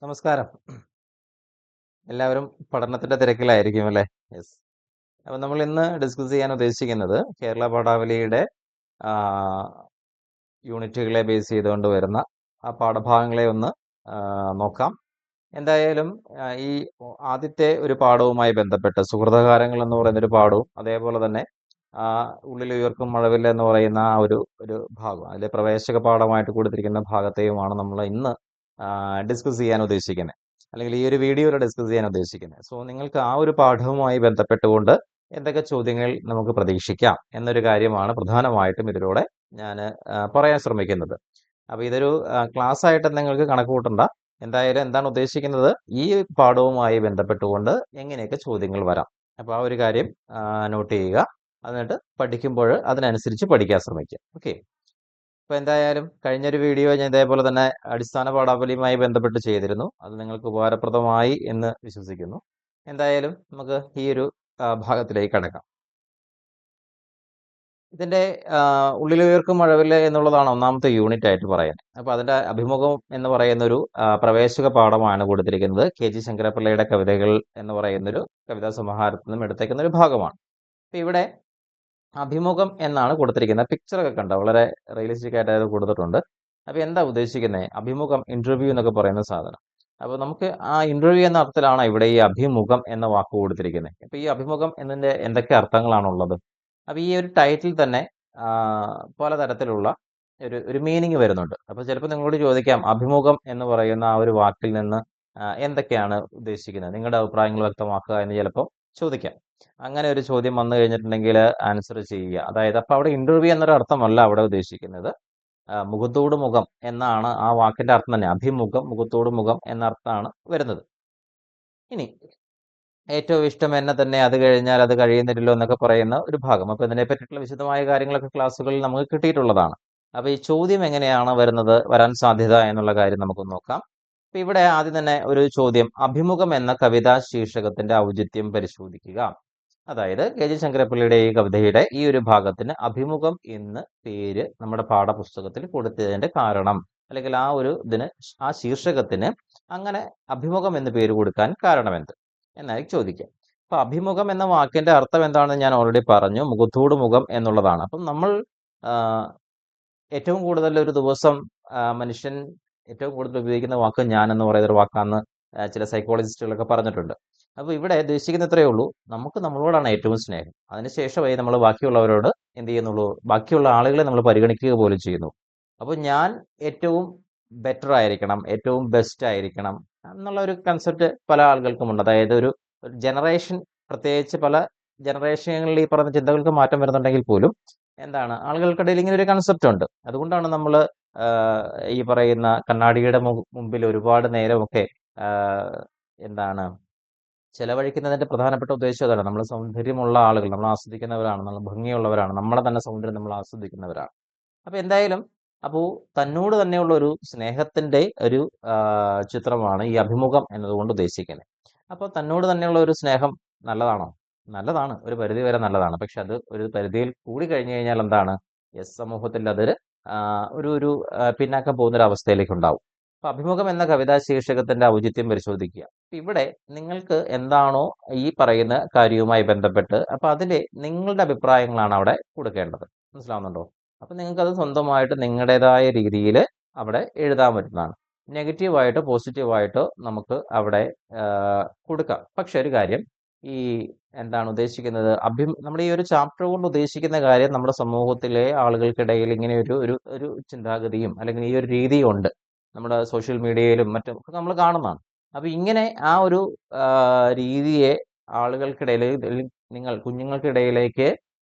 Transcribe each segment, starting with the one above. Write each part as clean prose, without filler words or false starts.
നമസ്കാരം. എല്ലാവരും പഠനത്തിന്റെ തിരക്കിലായിരിക്കും അല്ലേ? യെസ്. അപ്പൊ നമ്മൾ ഇന്ന് ഡിസ്കസ് ചെയ്യാൻ ഉദ്ദേശിക്കുന്നത് കേരള പാഠാവലിയുടെ ആഹ്, യൂണിറ്റുകളെ ബേസ് ചെയ്തുകൊണ്ട് വരുന്ന ആ പാഠഭാഗങ്ങളെ ഒന്ന് നോക്കാം. എന്തായാലും ഈ ആദ്യത്തെ ഒരു പാഠവുമായി ബന്ധപ്പെട്ട് സുഹൃതകാരങ്ങൾ എന്ന് പറയുന്ന ഒരു പാഠവും അതേപോലെ തന്നെ ഉള്ളിലുയർക്കും മഴവില്ല എന്ന് പറയുന്ന ആ ഒരു ഒരു ഭാഗം അതിലെ പ്രവേശക പാഠമായിട്ട് കൊടുത്തിരിക്കുന്ന ഭാഗത്തെയുമാണ് നമ്മൾ ഇന്ന് ഡിസ്കസ് ചെയ്യാൻ ഉദ്ദേശിക്കുന്നത്, അല്ലെങ്കിൽ ഈ ഒരു വീഡിയോയിൽ ഡിസ്കസ് ചെയ്യാൻ ഉദ്ദേശിക്കുന്നത്. സോ നിങ്ങൾക്ക് ആ ഒരു പാഠവുമായി ബന്ധപ്പെട്ടുകൊണ്ട് എന്തൊക്കെ ചോദ്യങ്ങൾ നമുക്ക് പ്രതീക്ഷിക്കാം എന്നൊരു കാര്യമാണ് പ്രധാനമായിട്ടും ഇതിലൂടെ ഞാൻ പറയാൻ ശ്രമിക്കുന്നത്. അപ്പൊ ഇതൊരു ക്ലാസ് ആയിട്ട് നിങ്ങൾക്ക് കണക്ക് കൂട്ടണ്ട. എന്തായാലും എന്താണ് ഉദ്ദേശിക്കുന്നത്, ഈ പാഠവുമായി ബന്ധപ്പെട്ടുകൊണ്ട് എങ്ങനെയൊക്കെ ചോദ്യങ്ങൾ വരാം. അപ്പൊ ആ ഒരു കാര്യം നോട്ട് ചെയ്യുക. എന്നിട്ട് പഠിക്കുമ്പോൾ അതിനനുസരിച്ച് പഠിക്കാൻ ശ്രമിക്കുക. ഓക്കെ. അപ്പൊ എന്തായാലും കഴിഞ്ഞൊരു വീഡിയോ ഞാൻ ഇതേപോലെ തന്നെ അടിസ്ഥാന പാഠാവലിയുമായി ബന്ധപ്പെട്ട് ചെയ്തിരുന്നു. അത് നിങ്ങൾക്ക് ഉപകാരപ്രദമായി എന്ന് വിശ്വസിക്കുന്നു. എന്തായാലും നമുക്ക് ഈ ഒരു ഭാഗത്തിലേക്ക് കടക്കാം. ഇതിന്റെ ഉള്ളിലുയർക്കും മഴവില്ല് എന്നുള്ളതാണ് ഒന്നാമത്തെ യൂണിറ്റ് ആയിട്ട് പറയുന്നത്. അപ്പൊ അതിന്റെ അഭിമുഖം എന്ന് പറയുന്ന ഒരു പ്രവേശക പാഠമാണ് കൊടുത്തിരിക്കുന്നത്. കെ.ജി. ശങ്കരപ്പിള്ളയുടെ കവിതകൾ എന്ന് പറയുന്നൊരു കവിതാ സമാഹാരത്തിൽ നിന്നും എടുത്തേക്കുന്ന ഒരു ഭാഗമാണ്. അപ്പൊ ഇവിടെ അഭിമുഖം എന്നാണ് കൊടുത്തിരിക്കുന്നത്. പിക്ചറൊക്കെ കണ്ടോ, വളരെ റിയലിസ്റ്റിക് ആയിട്ട് അത് കൊടുത്തിട്ടുണ്ട്. അപ്പൊ എന്താ ഉദ്ദേശിക്കുന്നത്? അഭിമുഖം, ഇന്റർവ്യൂ എന്നൊക്കെ പറയുന്ന സാധനം. അപ്പൊ നമുക്ക് ആ ഇന്റർവ്യൂ എന്ന അർത്ഥത്തിലാണ് ഇവിടെ ഈ അഭിമുഖം എന്ന വാക്ക് കൊടുത്തിരിക്കുന്നത്. അപ്പൊ ഈ അഭിമുഖം എന്നതിന്റെ എന്തൊക്കെ അർത്ഥങ്ങളാണുള്ളത്? അപ്പൊ ഈ ഒരു ടൈറ്റിൽ തന്നെ പലതരത്തിലുള്ള ഒരു ഒരു മീനിങ് വരുന്നുണ്ട്. അപ്പൊ ചിലപ്പോൾ നിങ്ങളോട് ചോദിക്കാം, അഭിമുഖം എന്ന് പറയുന്ന ആ ഒരു വാക്കിൽ നിന്ന് എന്തൊക്കെയാണ് ഉദ്ദേശിക്കുന്നത്, നിങ്ങളുടെ അഭിപ്രായങ്ങൾ വ്യക്തമാക്കുക എന്ന് ചിലപ്പോൾ ചോദിക്കാം. അങ്ങനെ ഒരു ചോദ്യം വന്നു കഴിഞ്ഞിട്ടുണ്ടെങ്കിൽ ആൻസർ ചെയ്യുക. അതായത് അപ്പൊ അവിടെ ഇന്റർവ്യൂ എന്നൊരു അർത്ഥമല്ല അവിടെ ഉദ്ദേശിക്കുന്നത്. മുഖത്തോട് മുഖം എന്നാണ് ആ വാക്കിന്റെ അർത്ഥം തന്നെ. അഭിമുഖം, മുഖത്തോട് മുഖം എന്ന അർത്ഥമാണ് വരുന്നത്. ഇനി ഏറ്റവും ഇഷ്ടം എന്നെ തന്നെ, അത് കഴിഞ്ഞാൽ അത് കഴിയുന്നില്ലല്ലോ എന്നൊക്കെ പറയുന്ന ഒരു ഭാഗം. അപ്പൊ ഇതിനെ പറ്റിയിട്ടുള്ള വിശദമായ കാര്യങ്ങളൊക്കെ ക്ലാസ്സുകളിൽ നമുക്ക് കിട്ടിയിട്ടുള്ളതാണ്. അപ്പൊ ഈ ചോദ്യം എങ്ങനെയാണ് വരാൻ സാധ്യത എന്നുള്ള കാര്യം നമുക്ക് നോക്കാം. അപ്പൊ ഇവിടെ ആദ്യം തന്നെ ഒരു ചോദ്യം, അഭിമുഖം എന്ന കവിതാ ശീർഷകത്തിന്റെ ഔചിത്യം പരിശോധിക്കുക. അതായത് കെ.ജി. ശങ്കരപ്പിള്ളയുടെ ഈ കവിതയുടെ ഈ ഒരു ഭാഗത്തിന് അഭിമുഖം എന്ന് പേര് നമ്മുടെ പാഠപുസ്തകത്തിൽ കൊടുത്തതിന്റെ കാരണം, അല്ലെങ്കിൽ ആ ഒരു ആ ശീർഷകത്തിന് അങ്ങനെ അഭിമുഖം എന്ന് പേര് കൊടുക്കാൻ കാരണമെന്ത് എന്നായിരിക്കും ചോദിക്കുക. അപ്പൊ അഭിമുഖം എന്ന വാക്കിന്റെ അർത്ഥം എന്താണെന്ന് ഞാൻ ഓൾറെഡി പറഞ്ഞു. മുഖത്തോട് മുഖം എന്നുള്ളതാണ്. അപ്പം നമ്മൾ ഏറ്റവും കൂടുതൽ ഒരു ദിവസം മനുഷ്യൻ ഏറ്റവും കൂടുതൽ ഉപയോഗിക്കുന്ന വാക്ക് ഞാൻ എന്ന് പറയുന്ന ഒരു വാക്കാന്ന് ചില സൈക്കോളജിസ്റ്റുകളൊക്കെ പറഞ്ഞിട്ടുണ്ട്. അപ്പൊ ഇവിടെ ഉദ്ദേശിക്കുന്ന ഇത്രയേ ഉള്ളൂ, നമുക്ക് നമ്മളോടാണ് ഏറ്റവും സ്നേഹം. അതിനുശേഷമേ നമ്മൾ ബാക്കിയുള്ളവരോട് എന്ത് ചെയ്യുന്നുള്ളൂ, ബാക്കിയുള്ള ആളുകളെ നമ്മൾ പരിഗണിക്കുക പോലും ചെയ്യുന്നു. അപ്പോൾ ഞാൻ ഏറ്റവും ബെറ്റർ ആയിരിക്കണം, ഏറ്റവും ബെസ്റ്റ് ആയിരിക്കണം എന്നുള്ള ഒരു കൺസെപ്റ്റ് പല ആളുകൾക്കുമുണ്ട്. അതായത് ഒരു ജനറേഷൻ, പ്രത്യേകിച്ച് പല ജനറേഷനുകളിൽ ഈ പറഞ്ഞ ചിന്തകൾക്ക് മാറ്റം വരുന്നുണ്ടെങ്കിൽ പോലും എന്താണ് ആളുകൾക്കിടയിൽ ഇങ്ങനെ ഒരു കൺസെപ്റ്റ് ഉണ്ട്. അതുകൊണ്ടാണ് നമ്മൾ ഈ പറയുന്ന കണ്ണാടിയുടെ മുമ്പിൽ ഒരുപാട് നേരമൊക്കെ എന്താണ് ചെലവഴിക്കുന്നതിന്റെ പ്രധാനപ്പെട്ട ഉദ്ദേശം അതാണ്. നമ്മൾ സൗന്ദര്യമുള്ള ആളുകൾ, നമ്മൾ ആസ്വദിക്കുന്നവരാണ്, നമ്മൾ ഭംഗിയുള്ളവരാണ്, നമ്മളെ തന്നെ സൗന്ദര്യം നമ്മൾ ആസ്വദിക്കുന്നവരാണ്. അപ്പൊ എന്തായാലും അപ്പോ തന്നോട് തന്നെയുള്ള ഒരു സ്നേഹത്തിന്റെ ഒരു ചിത്രമാണ് ഈ അഭിമുഖം എന്നതുകൊണ്ട് ഉദ്ദേശിക്കുന്നത്. അപ്പൊ തന്നോട് തന്നെയുള്ള ഒരു സ്നേഹം നല്ലതാണോ? നല്ലതാണ്, ഒരു പരിധി വരെ നല്ലതാണ്. പക്ഷെ അത് ഒരു പരിധിയിൽ കൂടി കഴിഞ്ഞു കഴിഞ്ഞാൽ എന്താണ്, സമൂഹത്തിൽ അതൊരു ഒരു ഒരു പിന്നാക്കം പോകുന്ന ഒരു അവസ്ഥയിലേക്ക് ഉണ്ടാവും. അപ്പൊ അഭിമുഖം എന്ന കവിതാ ശീർഷകത്തിന്റെ ഔചിത്യം പരിശോധിക്കുക. ഇവിടെ നിങ്ങൾക്ക് എന്താണോ ഈ പറയുന്ന കാര്യവുമായി ബന്ധപ്പെട്ട്, അപ്പൊ അതിലെ നിങ്ങളുടെ അഭിപ്രായങ്ങളാണ് അവിടെ കൊടുക്കേണ്ടത്. മനസ്സിലാവുന്നുണ്ടോ? അപ്പൊ നിങ്ങൾക്ക് അത് സ്വന്തമായിട്ട് നിങ്ങളുടേതായ രീതിയിൽ അവിടെ എഴുതാൻ പറ്റുന്നതാണ്. നെഗറ്റീവായിട്ടോ പോസിറ്റീവായിട്ടോ നമുക്ക് അവിടെ കൊടുക്കാം. പക്ഷെ ഒരു കാര്യം, ഈ എന്താണ് ഉദ്ദേശിക്കുന്നത്, നമ്മുടെ ഈ ഒരു ചാപ്റ്റർ കൊണ്ട് ഉദ്ദേശിക്കുന്ന കാര്യം, നമ്മുടെ സമൂഹത്തിലെ ആളുകൾക്കിടയിൽ ഇങ്ങനെ ഒരു ഒരു ഒരു ചിന്താഗതിയും അല്ലെങ്കിൽ ഈ ഒരു രീതിയും ഉണ്ട്. നമ്മുടെ സോഷ്യൽ മീഡിയയിലും മറ്റും ഒക്കെ നമ്മൾ കാണുന്നതാണ്. അപ്പൊ ഇങ്ങനെ ആ ഒരു രീതിയെ ആളുകൾക്കിടയിൽ, നിങ്ങൾ കുഞ്ഞുങ്ങൾക്കിടയിലേക്ക്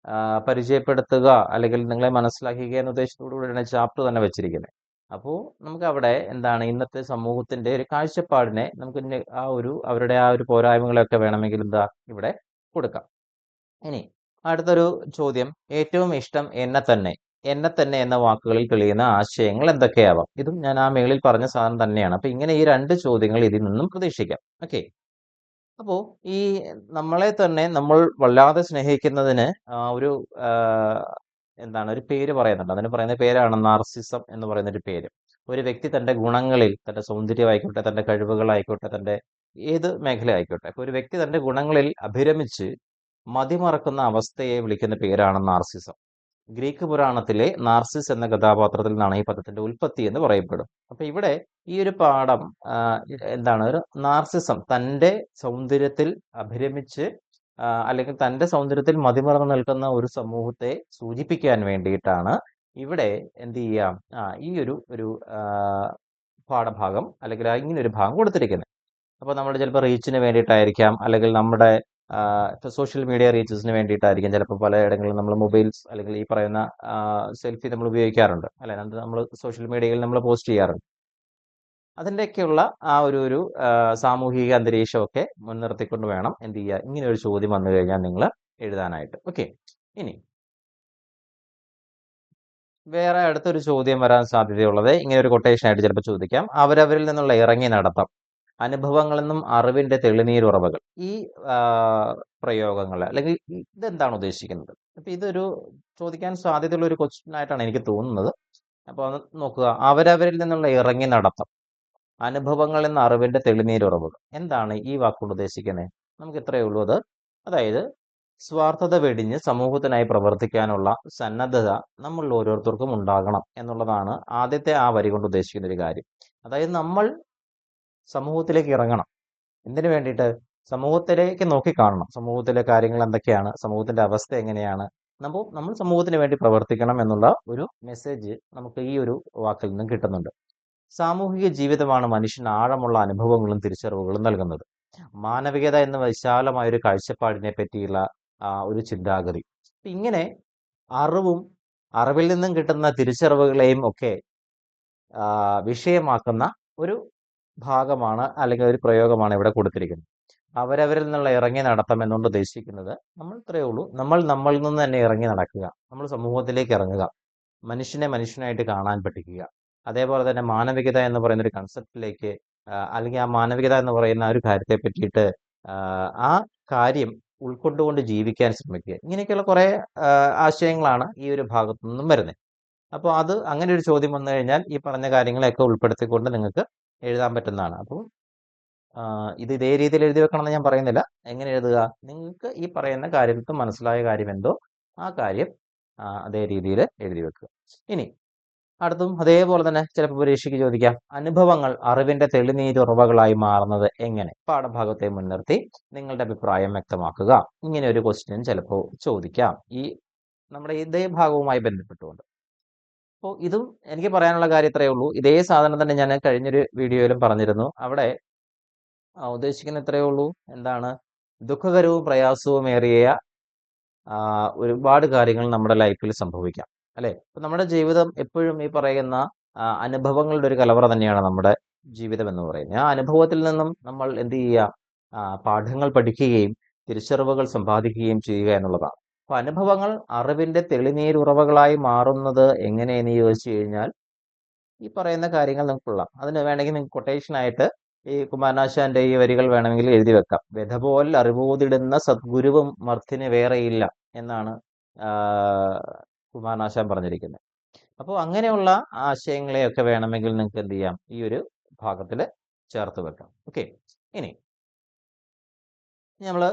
പരിചയപ്പെടുത്തുക, അല്ലെങ്കിൽ നിങ്ങളെ മനസ്സിലാക്കുക എന്ന ഉദ്ദേശത്തോടു കൂടിയാണ് ചാപ്റ്റർ തന്നെ വെച്ചിരിക്കുന്നത്. അപ്പോൾ നമുക്ക് അവിടെ എന്താണ് ഇന്നത്തെ സമൂഹത്തിന്റെ ഒരു കാഴ്ചപ്പാടിനെ നമുക്ക് ആ ഒരു അവരുടെ ആ ഒരു പോരായ്മകളൊക്കെ വേണമെങ്കിൽ എന്താ ഇവിടെ കൊടുക്കാം. ഇനി അടുത്തൊരു ചോദ്യം, ഏറ്റവും ഇഷ്ടം എന്നെ തന്നെ. എന്നെ തന്നെ എന്ന വാക്കുകളിൽ തെളിയുന്ന ആശയങ്ങൾ എന്തൊക്കെയാവാം? ഇതും ഞാൻ ആ മേളിൽ പറഞ്ഞ സാധനം തന്നെയാണ്. അപ്പൊ ഇങ്ങനെ ഈ രണ്ട് ചോദ്യങ്ങൾ ഇതിൽ നിന്നും പ്രതീക്ഷിക്കാം. ഓക്കെ. അപ്പോ ഈ നമ്മളെ തന്നെ നമ്മൾ വല്ലാതെ സ്നേഹിക്കുന്നതിന് ഒരു എന്താണ് ഒരു പേര് പറയുന്നുണ്ട്. അതിന് പറയുന്ന പേരാണ് നാർസിസം എന്ന് പറയുന്ന ഒരു പേര്. ഒരു വ്യക്തി തന്റെ ഗുണങ്ങളിൽ, തന്റെ സൗന്ദര്യമായിക്കോട്ടെ, തന്റെ കഴിവുകളായിക്കോട്ടെ, തന്റെ ഏത് മേഖല ആയിക്കോട്ടെ, അപ്പൊ ഒരു വ്യക്തി തന്റെ ഗുണങ്ങളിൽ അഭിരമിച്ച് മതിമറക്കുന്ന അവസ്ഥയെ വിളിക്കുന്ന പേരാണ് നാർസിസം. ഗ്രീക്ക് പുരാണത്തിലെ നാർസിസ് എന്ന കഥാപാത്രത്തിൽ നിന്നാണ് ഈ പദത്തിന്റെ ഉൽപ്പത്തി എന്ന് പറയപ്പെടും. അപ്പൊ ഇവിടെ ഈ ഒരു പാഠം എന്താണ്, ഒരു നാർസിസം, തന്റെ സൗന്ദര്യത്തിൽ അഭിരമിച്ച് അല്ലെങ്കിൽ തന്റെ സൗന്ദര്യത്തിൽ മതിമറന്ന് നിൽക്കുന്ന ഒരു സമൂഹത്തെ സൂചിപ്പിക്കാൻ വേണ്ടിയിട്ടാണ് ഇവിടെ എന്ത് ചെയ്യാം, ഈ ഒരു പാഠഭാഗം അല്ലെങ്കിൽ ഇങ്ങനെ ഒരു ഭാഗം കൊടുത്തിരിക്കുന്നത്. അപ്പോൾ നമ്മൾ ചിലപ്പോൾ റീച്ചിന് വേണ്ടിയിട്ടായിരിക്കാം, അല്ലെങ്കിൽ നമ്മുടെ ഇപ്പോൾ സോഷ്യൽ മീഡിയ റീച്ചസിന് വേണ്ടിയിട്ടായിരിക്കും ചിലപ്പോൾ പലയിടങ്ങളിലും നമ്മൾ മൊബൈൽസ് അല്ലെങ്കിൽ ഈ പറയുന്ന സെൽഫി നമ്മൾ ഉപയോഗിക്കാറുണ്ട് അല്ലെ, നമ്മൾ സോഷ്യൽ മീഡിയയിൽ നമ്മൾ പോസ്റ്റ് ചെയ്യാറുണ്ട്. അതിൻ്റെയൊക്കെയുള്ള ആ ഒരു സാമൂഹിക അന്തരീക്ഷമൊക്കെ മുൻനിർത്തിക്കൊണ്ട് വേണം എന്ത് ചെയ്യുക, ഇങ്ങനെ ഒരു ചോദ്യം വന്നു കഴിഞ്ഞാൽ നിങ്ങൾ എഴുതാനായിട്ട്. ഓക്കെ, ഇനി വേറെ അടുത്തൊരു ചോദ്യം വരാൻ സാധ്യതയുള്ളത് ഇങ്ങനെ ഒരു കൊട്ടേഷൻ ആയിട്ട് ചിലപ്പോൾ ചോദിക്കാം. അവരവരിൽ നിന്നുള്ള ഇറങ്ങി നടത്തം, അനുഭവങ്ങളിൽ നിന്നും അറിവിന്റെ തെളിനീരുറവകൾ. ഈ പ്രയോഗങ്ങൾ അല്ലെങ്കിൽ ഇതെന്താണ് ഉദ്ദേശിക്കുന്നത്? അപ്പൊ ഇതൊരു ചോദിക്കാൻ സാധ്യതയുള്ള ഒരു ക്വസ്റ്റ്യൻ ആയിട്ടാണ് എനിക്ക് തോന്നുന്നത്. അപ്പോൾ അത് നോക്കുക. അവരവരിൽ നിന്നുള്ള ഇറങ്ങി നടത്തം, അനുഭവങ്ങളിൽ നിന്ന് അറിവിന്റെ തെളിനീരുറവുകൾ. എന്താണ് ഈ വാക്കുകൊണ്ട് ഉദ്ദേശിക്കുന്നത്? നമുക്ക് ഇത്രയേ ഉള്ളൂ അത്. അതായത് സ്വാർത്ഥത വെടിഞ്ഞ് സമൂഹത്തിനായി പ്രവർത്തിക്കാനുള്ള സന്നദ്ധത നമ്മൾ ഓരോരുത്തർക്കും ഉണ്ടാകണം എന്നുള്ളതാണ് ആദ്യത്തെ ആ വരി കൊണ്ട് ഉദ്ദേശിക്കുന്ന ഒരു കാര്യം. അതായത് നമ്മൾ സമൂഹത്തിലേക്ക് ഇറങ്ങണം. എന്തിനു വേണ്ടിയിട്ട്? സമൂഹത്തിലേക്ക് നോക്കിക്കാണണം. സമൂഹത്തിലെ കാര്യങ്ങൾ എന്തൊക്കെയാണ്, സമൂഹത്തിന്റെ അവസ്ഥ എങ്ങനെയാണ്, നമ്മൾ സമൂഹത്തിന് വേണ്ടി പ്രവർത്തിക്കണം എന്നുള്ള ഒരു മെസ്സേജ് നമുക്ക് ഈ ഒരു വാക്കിൽ നിന്നും കിട്ടുന്നുണ്ട്. സാമൂഹിക ജീവിതമാണ് മനുഷ്യന് ആഴമുള്ള അനുഭവങ്ങളും തിരിച്ചറിവുകളും നൽകുന്നത്. മാനവികത എന്ന വിശാലമായ ഒരു കാഴ്ചപ്പാടിനെ പറ്റിയുള്ള ഒരു ചിന്താഗതി. ഇങ്ങനെ അറിവിൽ നിന്നും കിട്ടുന്ന തിരിച്ചറിവുകളെയും ഒക്കെ വിഷയമാക്കുന്ന ഒരു ഭാഗമാണ് അല്ലെങ്കിൽ ഒരു പ്രയോഗമാണ് ഇവിടെ കൊടുത്തിരിക്കുന്നത്. അവരവരിൽ നിന്നുള്ള ഇറങ്ങി നടത്തം എന്നുകൊണ്ട് ഉദ്ദേശിക്കുന്നത് നമ്മൾ ഇത്രയേ ഉള്ളൂ, നമ്മളിൽ നിന്ന് തന്നെ ഇറങ്ങി നടക്കുക, നമ്മൾ സമൂഹത്തിലേക്ക് ഇറങ്ങുക, മനുഷ്യനെ മനുഷ്യനായിട്ട് കാണാൻ പഠിക്കുക. അതേപോലെ തന്നെ മാനവികത എന്ന് പറയുന്ന ഒരു കൺസെപ്റ്റിലേക്ക് അല്ലെങ്കിൽ ആ മാനവികത എന്ന് പറയുന്ന ഒരു കാര്യത്തെ പറ്റിയിട്ട് ആ കാര്യം ഉൾക്കൊണ്ടുകൊണ്ട് ജീവിക്കാൻ ശ്രമിക്കുക. ഇങ്ങനെയൊക്കെയുള്ള കുറെ ആശയങ്ങളാണ് ഈ ഒരു ഭാഗത്തു നിന്നും വരുന്നത്. അപ്പോൾ അത് അങ്ങനെ ഒരു ചോദ്യം വന്നു കഴിഞ്ഞാൽ ഈ പറഞ്ഞ കാര്യങ്ങളെയൊക്കെ ഉൾപ്പെടുത്തിക്കൊണ്ട് നിങ്ങൾക്ക് എഴുതാൻ പറ്റുന്നതാണ്. അപ്പോൾ ഇത് ഇതേ രീതിയിൽ എഴുതി വെക്കണം എന്ന് ഞാൻ പറയുന്നില്ല. എങ്ങനെ എഴുതുക? നിങ്ങൾക്ക് ഈ പറയുന്ന കാര്യത്തിൽ മനസ്സിലായ കാര്യം എന്തോ ആ കാര്യം അതേ രീതിയിൽ എഴുതി വെക്കുക. ഇനി അടുത്തും അതേപോലെ തന്നെ ചിലപ്പോൾ പരീക്ഷയ്ക്ക് ചോദിക്കാം, അനുഭവങ്ങൾ അറിവിന്റെ തെളിനീരുറവകളായി മാറുന്നത് എങ്ങനെ? പാഠഭാഗത്തെ മുൻനിർത്തി നിങ്ങളുടെ അഭിപ്രായം വ്യക്തമാക്കുക. ഇങ്ങനെ ഒരു ക്വസ്റ്റ്യൻ ചിലപ്പോൾ ചോദിക്കാം ഈ നമ്മുടെ ഇതേ ഭാഗവുമായി ബന്ധപ്പെട്ടുകൊണ്ട്. അപ്പോൾ ഇതും എനിക്ക് പറയാനുള്ള കാര്യം ഇത്രയേ ഉള്ളൂ. ഇതേ സാധനം തന്നെ ഞാൻ കഴിഞ്ഞൊരു വീഡിയോയിലും പറഞ്ഞിരുന്നു. അവിടെ ഉദ്ദേശിക്കുന്ന ഇത്രയേ ഉള്ളൂ. എന്താണ്? ദുഃഖകരവും പ്രയാസവുമേറിയ ഒരുപാട് കാര്യങ്ങൾ നമ്മുടെ ലൈഫിൽ സംഭവിക്കാം അല്ലെ. അപ്പൊ നമ്മുടെ ജീവിതം എപ്പോഴും ഈ പറയുന്ന അനുഭവങ്ങളുടെ ഒരു കലവറ തന്നെയാണ് നമ്മുടെ ജീവിതം എന്ന് പറയുന്നത്. ആ അനുഭവത്തിൽ നിന്നും നമ്മൾ എന്ത് ചെയ്യുക? പാഠങ്ങൾ പഠിക്കുകയും തിരിച്ചറിവുകൾ സമ്പാദിക്കുകയും ചെയ്യുക എന്നുള്ളതാണ്. അപ്പൊ അനുഭവങ്ങൾ അറിവിന്റെ തെളിനീരുറവകളായി മാറുന്നത് എങ്ങനെയെന്ന് ചോദിച്ചു കഴിഞ്ഞാൽ ഈ പറയുന്ന കാര്യങ്ങൾ നിങ്ങൾക്ക് കൊള്ളാം. അതിന് വേണമെങ്കിൽ നിങ്ങൾക്ക് കൊട്ടേഷൻ ആയിട്ട് ഈ കുമാരനാശാന്റെ ഈ വരികൾ വേണമെങ്കിൽ എഴുതി വെക്കാം. വ്യഥ പോൽ അറിവോതിടുന്ന സദ്ഗുരുവും മർത്തിന് വേറെയില്ല എന്നാണ് കുമാരനാശാൻ പറഞ്ഞിരിക്കുന്നത്. അപ്പോൾ അങ്ങനെയുള്ള ആശയങ്ങളെയൊക്കെ വേണമെങ്കിൽ നിങ്ങൾക്ക് എന്ത് ചെയ്യാം? ഈ ഒരു ഭാഗത്തിൽ ചേർത്ത് വെക്കാം. ഓക്കെ, ഇനി നമ്മൾ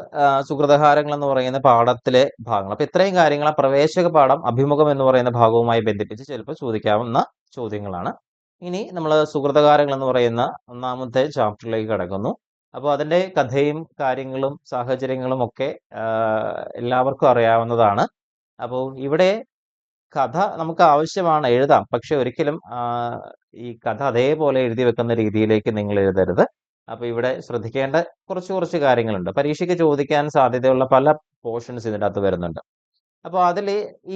സുകൃതഹാരങ്ങൾ എന്ന് പറയുന്ന പാഠത്തിലെ ഭാഗങ്ങൾ. അപ്പൊ ഇത്രയും കാര്യങ്ങൾ പ്രവേശക പാഠം അഭിമുഖം എന്ന് പറയുന്ന ഭാഗവുമായി ബന്ധിപ്പിച്ച് ചിലപ്പോൾ ചോദിക്കാവുന്ന ചോദ്യങ്ങളാണ്. ഇനി നമ്മൾ സുകൃതകാരങ്ങൾ എന്ന് പറയുന്ന ഒന്നാമത്തെ ചാപ്റ്ററിലേക്ക് കടക്കുന്നു. അപ്പോൾ അതിന്റെ കഥയും കാര്യങ്ങളും സാഹചര്യങ്ങളും ഒക്കെ എല്ലാവർക്കും അറിയാവുന്നതാണ്. അപ്പോൾ ഇവിടെ കഥ നമുക്ക് ആവശ്യമാണ്, എഴുതാം. പക്ഷെ ഒരിക്കലും ഈ കഥ അതേപോലെ എഴുതി വെക്കുന്ന രീതിയിലേക്ക് നിങ്ങൾ എഴുതരുത്. അപ്പൊ ഇവിടെ ശ്രദ്ധിക്കേണ്ട കുറച്ച് കാര്യങ്ങളുണ്ട്. പരീക്ഷയ്ക്ക് ചോദിക്കാൻ സാധ്യതയുള്ള പല പോർഷൻസ് ഇതിൻ്റെ അകത്ത് വരുന്നുണ്ട്. അപ്പോൾ അതിൽ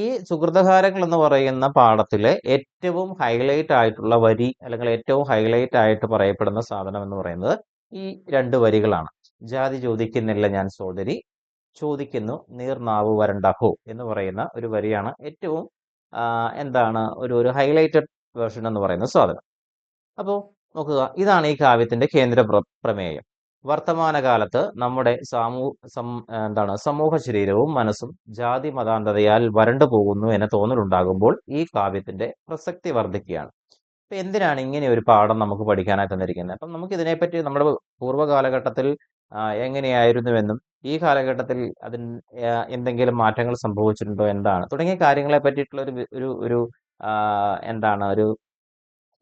ഈ സുകൃതഹാരങ്ങൾ എന്ന് പറയുന്ന പാഠത്തിലെ ഏറ്റവും ഹൈലൈറ്റ് ആയിട്ടുള്ള വരി അല്ലെങ്കിൽ ഏറ്റവും ഹൈലൈറ്റ് ആയിട്ട് പറയപ്പെടുന്ന സാധനം എന്ന് പറയുന്നത് ഈ 2 വരികളാണ്. ജാതി ചോദിക്കുന്നില്ല ഞാൻ സോദരി, ചോദിക്കുന്നു നീർനാവ് വരണ്ടാഹോ എന്ന് പറയുന്ന ഒരു വരിയാണ് ഏറ്റവും എന്താണ് ഒരു ഹൈലൈറ്റഡ് വേർഷൻ എന്ന് പറയുന്ന സാധനം. അപ്പോൾ നോക്കുക, ഇതാണ് ഈ കാവ്യത്തിന്റെ കേന്ദ്ര പ്രമേയം. വർത്തമാനകാലത്ത് നമ്മുടെ സമൂഹ ശരീരവും മനസ്സും ജാതി മതാന്തതയാൽ വരണ്ടു പോകുന്നു എന്ന തോന്നലുണ്ടാകുമ്പോൾ ഈ കാവ്യത്തിന്റെ പ്രസക്തി വർദ്ധിക്കുകയാണ്. അപ്പൊ എന്തിനാണ് ഇങ്ങനെ ഒരു പാഠം നമുക്ക് പഠിക്കാനായി തന്നിരിക്കുന്നത്? അപ്പം നമുക്ക് ഇതിനെപ്പറ്റി നമ്മുടെ പൂർവ്വ കാലഘട്ടത്തിൽ എങ്ങനെയായിരുന്നുവെന്നും ഈ കാലഘട്ടത്തിൽ അതിന് എന്തെങ്കിലും മാറ്റങ്ങൾ സംഭവിച്ചിട്ടുണ്ടോ എന്താണ് തുടങ്ങിയ കാര്യങ്ങളെ പറ്റിയിട്ടുള്ള ഒരു എന്താണ് ഒരു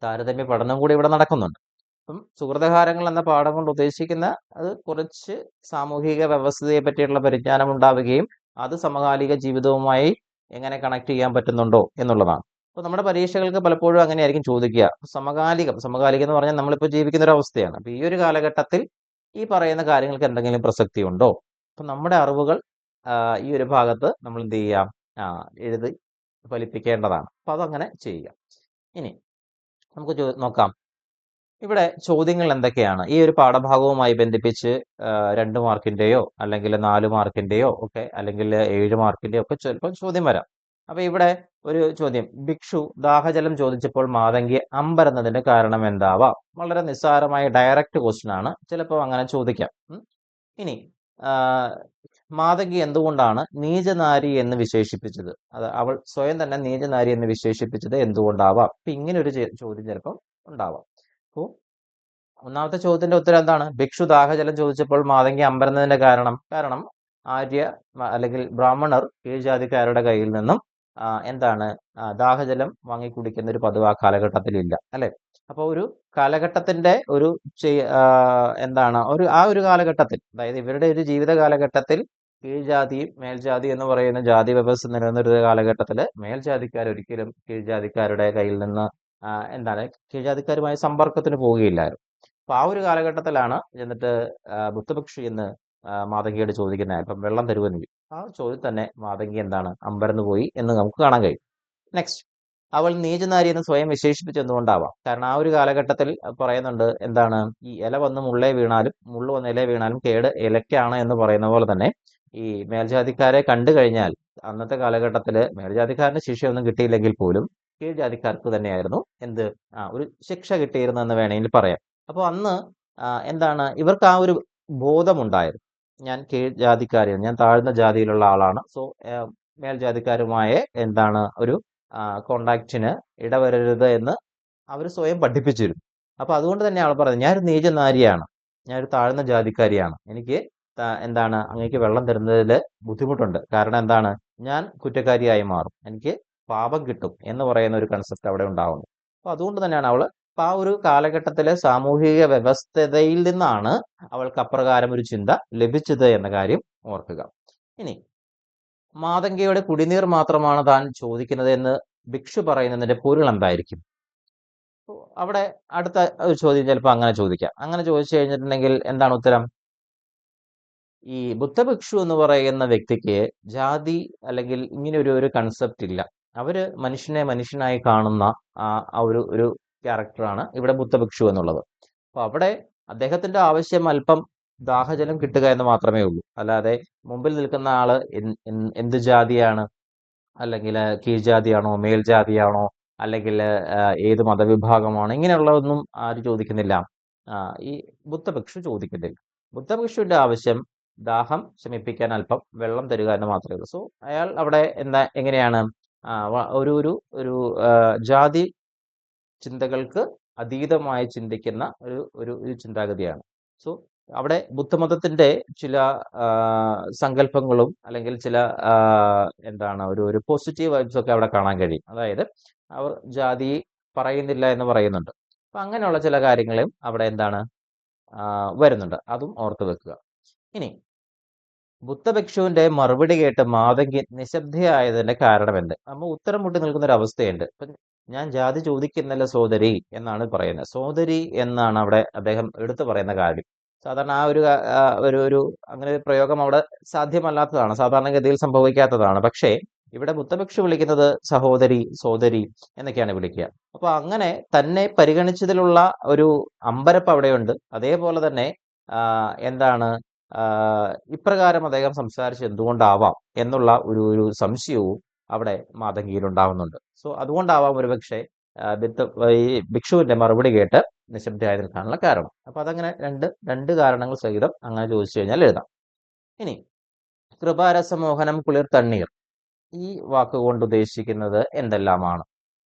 താരതമ്യ പഠനം കൂടി ഇവിടെ നടക്കുന്നുണ്ട്. അപ്പം സുഹൃതഹാരങ്ങൾ എന്ന പാഠം കൊണ്ട് ഉദ്ദേശിക്കുന്ന അത് കുറച്ച് സാമൂഹിക വ്യവസ്ഥിതിയെ പറ്റിയുള്ള പരിജ്ഞാനം ഉണ്ടാവുകയും അത് സമകാലിക ജീവിതവുമായി എങ്ങനെ കണക്ട് ചെയ്യാൻ പറ്റുന്നുണ്ടോ എന്നുള്ളതാണ്. അപ്പോൾ നമ്മുടെ പരീക്ഷകൾക്ക് പലപ്പോഴും അങ്ങനെയായിരിക്കും ചോദിക്കുക. സമകാലികം എന്ന് പറഞ്ഞാൽ നമ്മളിപ്പോൾ ജീവിക്കുന്ന ഒരു അവസ്ഥയാണ്. അപ്പൊ ഈ ഒരു കാലഘട്ടത്തിൽ ഈ പറയുന്ന കാര്യങ്ങൾക്ക് എന്തെങ്കിലും പ്രസക്തി ഉണ്ടോ? അപ്പൊ നമ്മുടെ അറിവുകൾ ഈ ഒരു ഭാഗത്ത് നമ്മൾ എന്ത് ചെയ്യാം? എഴുതി ഫലിപ്പിക്കേണ്ടതാണ്. അപ്പൊ അതങ്ങനെ ചെയ്യുക. ഇനി നമുക്ക് നോക്കാം ഇവിടെ ചോദ്യങ്ങൾ എന്തൊക്കെയാണ് ഈ ഒരു പാഠഭാഗവുമായി ബന്ധിപ്പിച്ച് 2 മാർക്കിന്റെയോ അല്ലെങ്കിൽ 4 മാർക്കിന്റെയോ ഒക്കെ അല്ലെങ്കിൽ 7 മാർക്കിന്റെയോ ഒക്കെ ചിലപ്പോൾ ചോദ്യം വരാം. അപ്പൊ ഇവിടെ ഒരു ചോദ്യം, ഭിക്ഷു ദാഹജലം ചോദിച്ചപ്പോൾ മാതങ്കി അമ്പരന്നതിന്റെ കാരണം എന്താവാം? വളരെ നിസ്സാരമായ ഡയറക്റ്റ് ക്വസ്റ്റ്യൻ ആണ്, ചിലപ്പോൾ അങ്ങനെ ചോദിക്കാം. ഇനി മാതങ്കി എന്തുകൊണ്ടാണ് നീചനാരി എന്ന് വിശേഷിപ്പിച്ചത്? അത് അവൾ സ്വയം തന്നെ നീചനാരി എന്ന് വിശേഷിപ്പിച്ചത് എന്തുകൊണ്ടാവാം? അപ്പൊ ഇങ്ങനെ ഒരു ചോദ്യം ചിലപ്പം ഉണ്ടാവാം. അപ്പോൾ ഒന്നാമത്തെ ചോദ്യത്തിന്റെ ഉത്തരം എന്താണ്? ഭിക്ഷു ദാഹജലം ചോദിച്ചപ്പോൾ മാതങ്കി അമ്പരന്നതിന്റെ കാരണം ആര്യ അല്ലെങ്കിൽ ബ്രാഹ്മണർ കീഴ്ജാതിക്കാരുടെ കയ്യിൽ നിന്നും എന്താണ് ദാഹജലം വാങ്ങി കുടിക്കുന്ന ഒരു പതിവ് ആ കാലഘട്ടത്തിൽ ഇല്ല, അല്ലെ? അപ്പോൾ ഒരു കാലഘട്ടത്തിന്റെ ഒരു എന്താണ് ഒരു കാലഘട്ടത്തിൽ, അതായത് ഇവരുടെ ഒരു ജീവിത കാലഘട്ടത്തിൽ കീഴ്ജാതിയും മേൽജാതി എന്ന് പറയുന്ന ജാതി വ്യവസ്ഥ നിലനിന്നൊരു കാലഘട്ടത്തില് മേൽജാതിക്കാർ ഒരിക്കലും കീഴ്ജാതിക്കാരുടെ കയ്യിൽ നിന്ന് എന്താണ് കീഴ്ജാതിക്കാരുമായി സമ്പർക്കത്തിന് പോവുകയില്ലായിരുന്നു. അപ്പൊ ആ ഒരു കാലഘട്ടത്തിലാണ് എന്നിട്ട് ബുദ്ധഭിക്ഷു എന്ന് മാതങ്കിയോട് ചോദിക്കുന്നത്, ഇപ്പം വെള്ളം തരുമെന്ന്. ആ ചോദ്യം തന്നെ മാതങ്കി എന്താണ് അമ്പരന്ന് പോയി എന്ന് നമുക്ക് കാണാൻ കഴിയും. നെക്സ്റ്റ്, അവൾ നീചനാരി എന്ന് സ്വയം വിശേഷിപ്പിച്ചെന്തുകൊണ്ടാവാം? കാരണം ആ ഒരു കാലഘട്ടത്തിൽ പറയുന്നുണ്ട് എന്താണ്, ഈ ഇല വന്ന് മുള്ളു വന്ന് ഇല വീണാലും കേട് ഇലയ്ക്കാണ് എന്ന് പറയുന്ന പോലെ തന്നെ ഈ മേൽജാതിക്കാരെ കണ്ടു കഴിഞ്ഞാൽ അന്നത്തെ കാലഘട്ടത്തില് മേൽജാതിക്കാരന് ശിക്ഷയൊന്നും കിട്ടിയില്ലെങ്കിൽ പോലും കീഴ്ജാതിക്കാർക്ക് തന്നെയായിരുന്നു ഒരു ശിക്ഷ കിട്ടിയിരുന്നെന്ന് വേണമെങ്കിൽ പറയാം. അപ്പോൾ അന്ന് എന്താണ് ഇവർക്ക് ആ ഒരു ബോധമുണ്ടായിരുന്നു, ഞാൻ കീഴ്ജാതിക്കാരിയാണ്, ഞാൻ താഴ്ന്ന ജാതിയിലുള്ള ആളാണ്. സോ മേൽജാതിക്കാരുമായ എന്താണ് ഒരു കോണ്ടാക്റ്റിന് ഇടവരരുത് എന്ന് അവർ സ്വയം പഠിപ്പിച്ചിരുന്നു. അപ്പൊ അതുകൊണ്ട് തന്നെ അവൾ പറയുന്നത്, ഞാനൊരു നീചനാരിയാണ്, ഞാനൊരു താഴ്ന്ന ജാതിക്കാരിയാണ്, എനിക്ക് എന്താണ് അങ്ങേക്ക് വെള്ളം തരുന്നതിൽ ബുദ്ധിമുട്ടുണ്ട്. കാരണം എന്താണ്, ഞാൻ കുറ്റക്കാരിയായി മാറും, എനിക്ക് പാപം കിട്ടും എന്ന് പറയുന്ന ഒരു കൺസെപ്റ്റ് അവിടെ ഉണ്ടാവുന്നു. അപ്പൊ അതുകൊണ്ട് തന്നെയാണ് അവള് ആ ഒരു കാലഘട്ടത്തിലെ സാമൂഹിക വ്യവസ്ഥതയിൽ നിന്നാണ് അവൾക്ക് അപ്രകാരം ഒരു ചിന്ത ലഭിച്ചത് എന്ന കാര്യം ഓർക്കുക. ഇനി മാതങ്കയുടെ കുടിനീർ മാത്രമാണ് താൻ ചോദിക്കുന്നത് എന്ന് ഭിക്ഷു പറയുന്നതിന്റെ പൊരുൾ എന്തായിരിക്കും? അവിടെ അടുത്ത ഒരു ചോദ്യം ചിലപ്പോൾ അങ്ങനെ ചോദിക്കാം. അങ്ങനെ ചോദിച്ചു കഴിഞ്ഞിട്ടുണ്ടെങ്കിൽ എന്താണ് ഉത്തരം? ഈ ബുദ്ധഭിക്ഷു എന്ന് പറയുന്ന വ്യക്തിക്ക് ജാതി അല്ലെങ്കിൽ ഇങ്ങനെ ഒരു കൺസെപ്റ്റ് ഇല്ല. അവര് മനുഷ്യനെ മനുഷ്യനായി കാണുന്ന ഒരു ക്യാരക്ടറാണ് ഇവിടെ ബുദ്ധഭിക്ഷു എന്നുള്ളത്. അപ്പൊ അവിടെ അദ്ദേഹത്തിന്റെ ആവശ്യം അല്പം ദാഹജലം കിട്ടുക എന്ന് മാത്രമേ ഉള്ളൂ. അല്ലാതെ മുമ്പിൽ നിൽക്കുന്ന ആള് എന്ത് ജാതിയാണ്, അല്ലെങ്കിൽ കീഴ്ജാതിയാണോ മേൽജാതിയാണോ അല്ലെങ്കിൽ ഏത് മതവിഭാഗമാണോ, ഇങ്ങനെയുള്ളതൊന്നും ആരും ചോദിക്കുന്നില്ല. ഈ ബുദ്ധഭിക്ഷു ചോദിക്കുന്നില്ല. ബുദ്ധഭിക്ഷുവിന്റെ ആവശ്യം ദാഹം ശമിപ്പിക്കാൻ അല്പം വെള്ളം തരിക എന്ന് മാത്രമേ ഉള്ളൂ. സോ അയാൾ അവിടെ എങ്ങനെയാണ് ഒരു ഒരു ഒരു ജാതി ചിന്തകൾക്ക് അതീതമായി ചിന്തിക്കുന്ന ഒരു ചിന്താഗതിയാണ്. സോ അവിടെ ബുദ്ധമതത്തിന്റെ ചില സങ്കല്പങ്ങളും അല്ലെങ്കിൽ ചില എന്താണ് ഒരു പോസിറ്റീവ് വൈബ്സ് ഒക്കെ അവിടെ കാണാൻ കഴിയും. അതായത് അവർ ജാതി പറയുന്നില്ല എന്ന് പറയുന്നുണ്ട്. അപ്പൊ അങ്ങനെയുള്ള ചില കാര്യങ്ങളും അവിടെ എന്താണ് വരുന്നുണ്ട്, അതും ഓർത്തു വെക്കുക. ഇനി ബുദ്ധഭിക്ഷുവിന്റെ മറുപടി കേട്ട് മാതങ്കി നിശബ്ദയായതിന്റെ കാരണം എന്ത്? നമ്മൾ ഉത്തരം മുട്ടി നിൽക്കുന്ന ഒരു അവസ്ഥയുണ്ട്. ഇപ്പൊ ഞാൻ ജാതി ചോദിക്കുന്നില്ല സോദരി എന്നാണ് പറയുന്നത്. സോദരി എന്നാണ് അവിടെ അദ്ദേഹം എടുത്തു പറയുന്ന കാര്യം. സാധാരണ ഒരു അങ്ങനെ ഒരു പ്രയോഗം അവിടെ സാധ്യമല്ലാത്തതാണ്, സാധാരണഗതിയിൽ സംഭവിക്കാത്തതാണ്. പക്ഷേ ഇവിടെ ബുദ്ധഭിക്ഷു വിളിക്കുന്നത് സഹോദരി, സോദരി എന്നൊക്കെയാണ് വിളിക്കുക. അപ്പൊ അങ്ങനെ തന്നെ പരിഗണിച്ചതിലുള്ള ഒരു അമ്പരപ്പ് അവിടെയുണ്ട്. അതേപോലെ തന്നെ എന്താണ് ഇപ്രകാരം അദ്ദേഹം സംസാരിച്ച് എന്തുകൊണ്ടാവാം എന്നുള്ള ഒരു സംശയവും അവിടെ മാതങ്കിയിൽ ഉണ്ടാവുന്നുണ്ട്. സോ അതുകൊണ്ടാവാം ഒരുപക്ഷെ ഈ ഭിക്ഷുവിന്റെ മറുപടി കേട്ട് നിശബ്ദയായി നിൽക്കാനുള്ള കാരണം. അപ്പൊ അതങ്ങനെ രണ്ട് കാരണങ്ങൾ സഹിതം അങ്ങനെ ചോദിച്ചു കഴിഞ്ഞാൽ എഴുതാം. ഇനി കൃപാരസമോഹനം കുളിർ തണ്ണീർ, ഈ വാക്കുകൊണ്ട് ഉദ്ദേശിക്കുന്നത് എന്തെല്ലാമാണ്?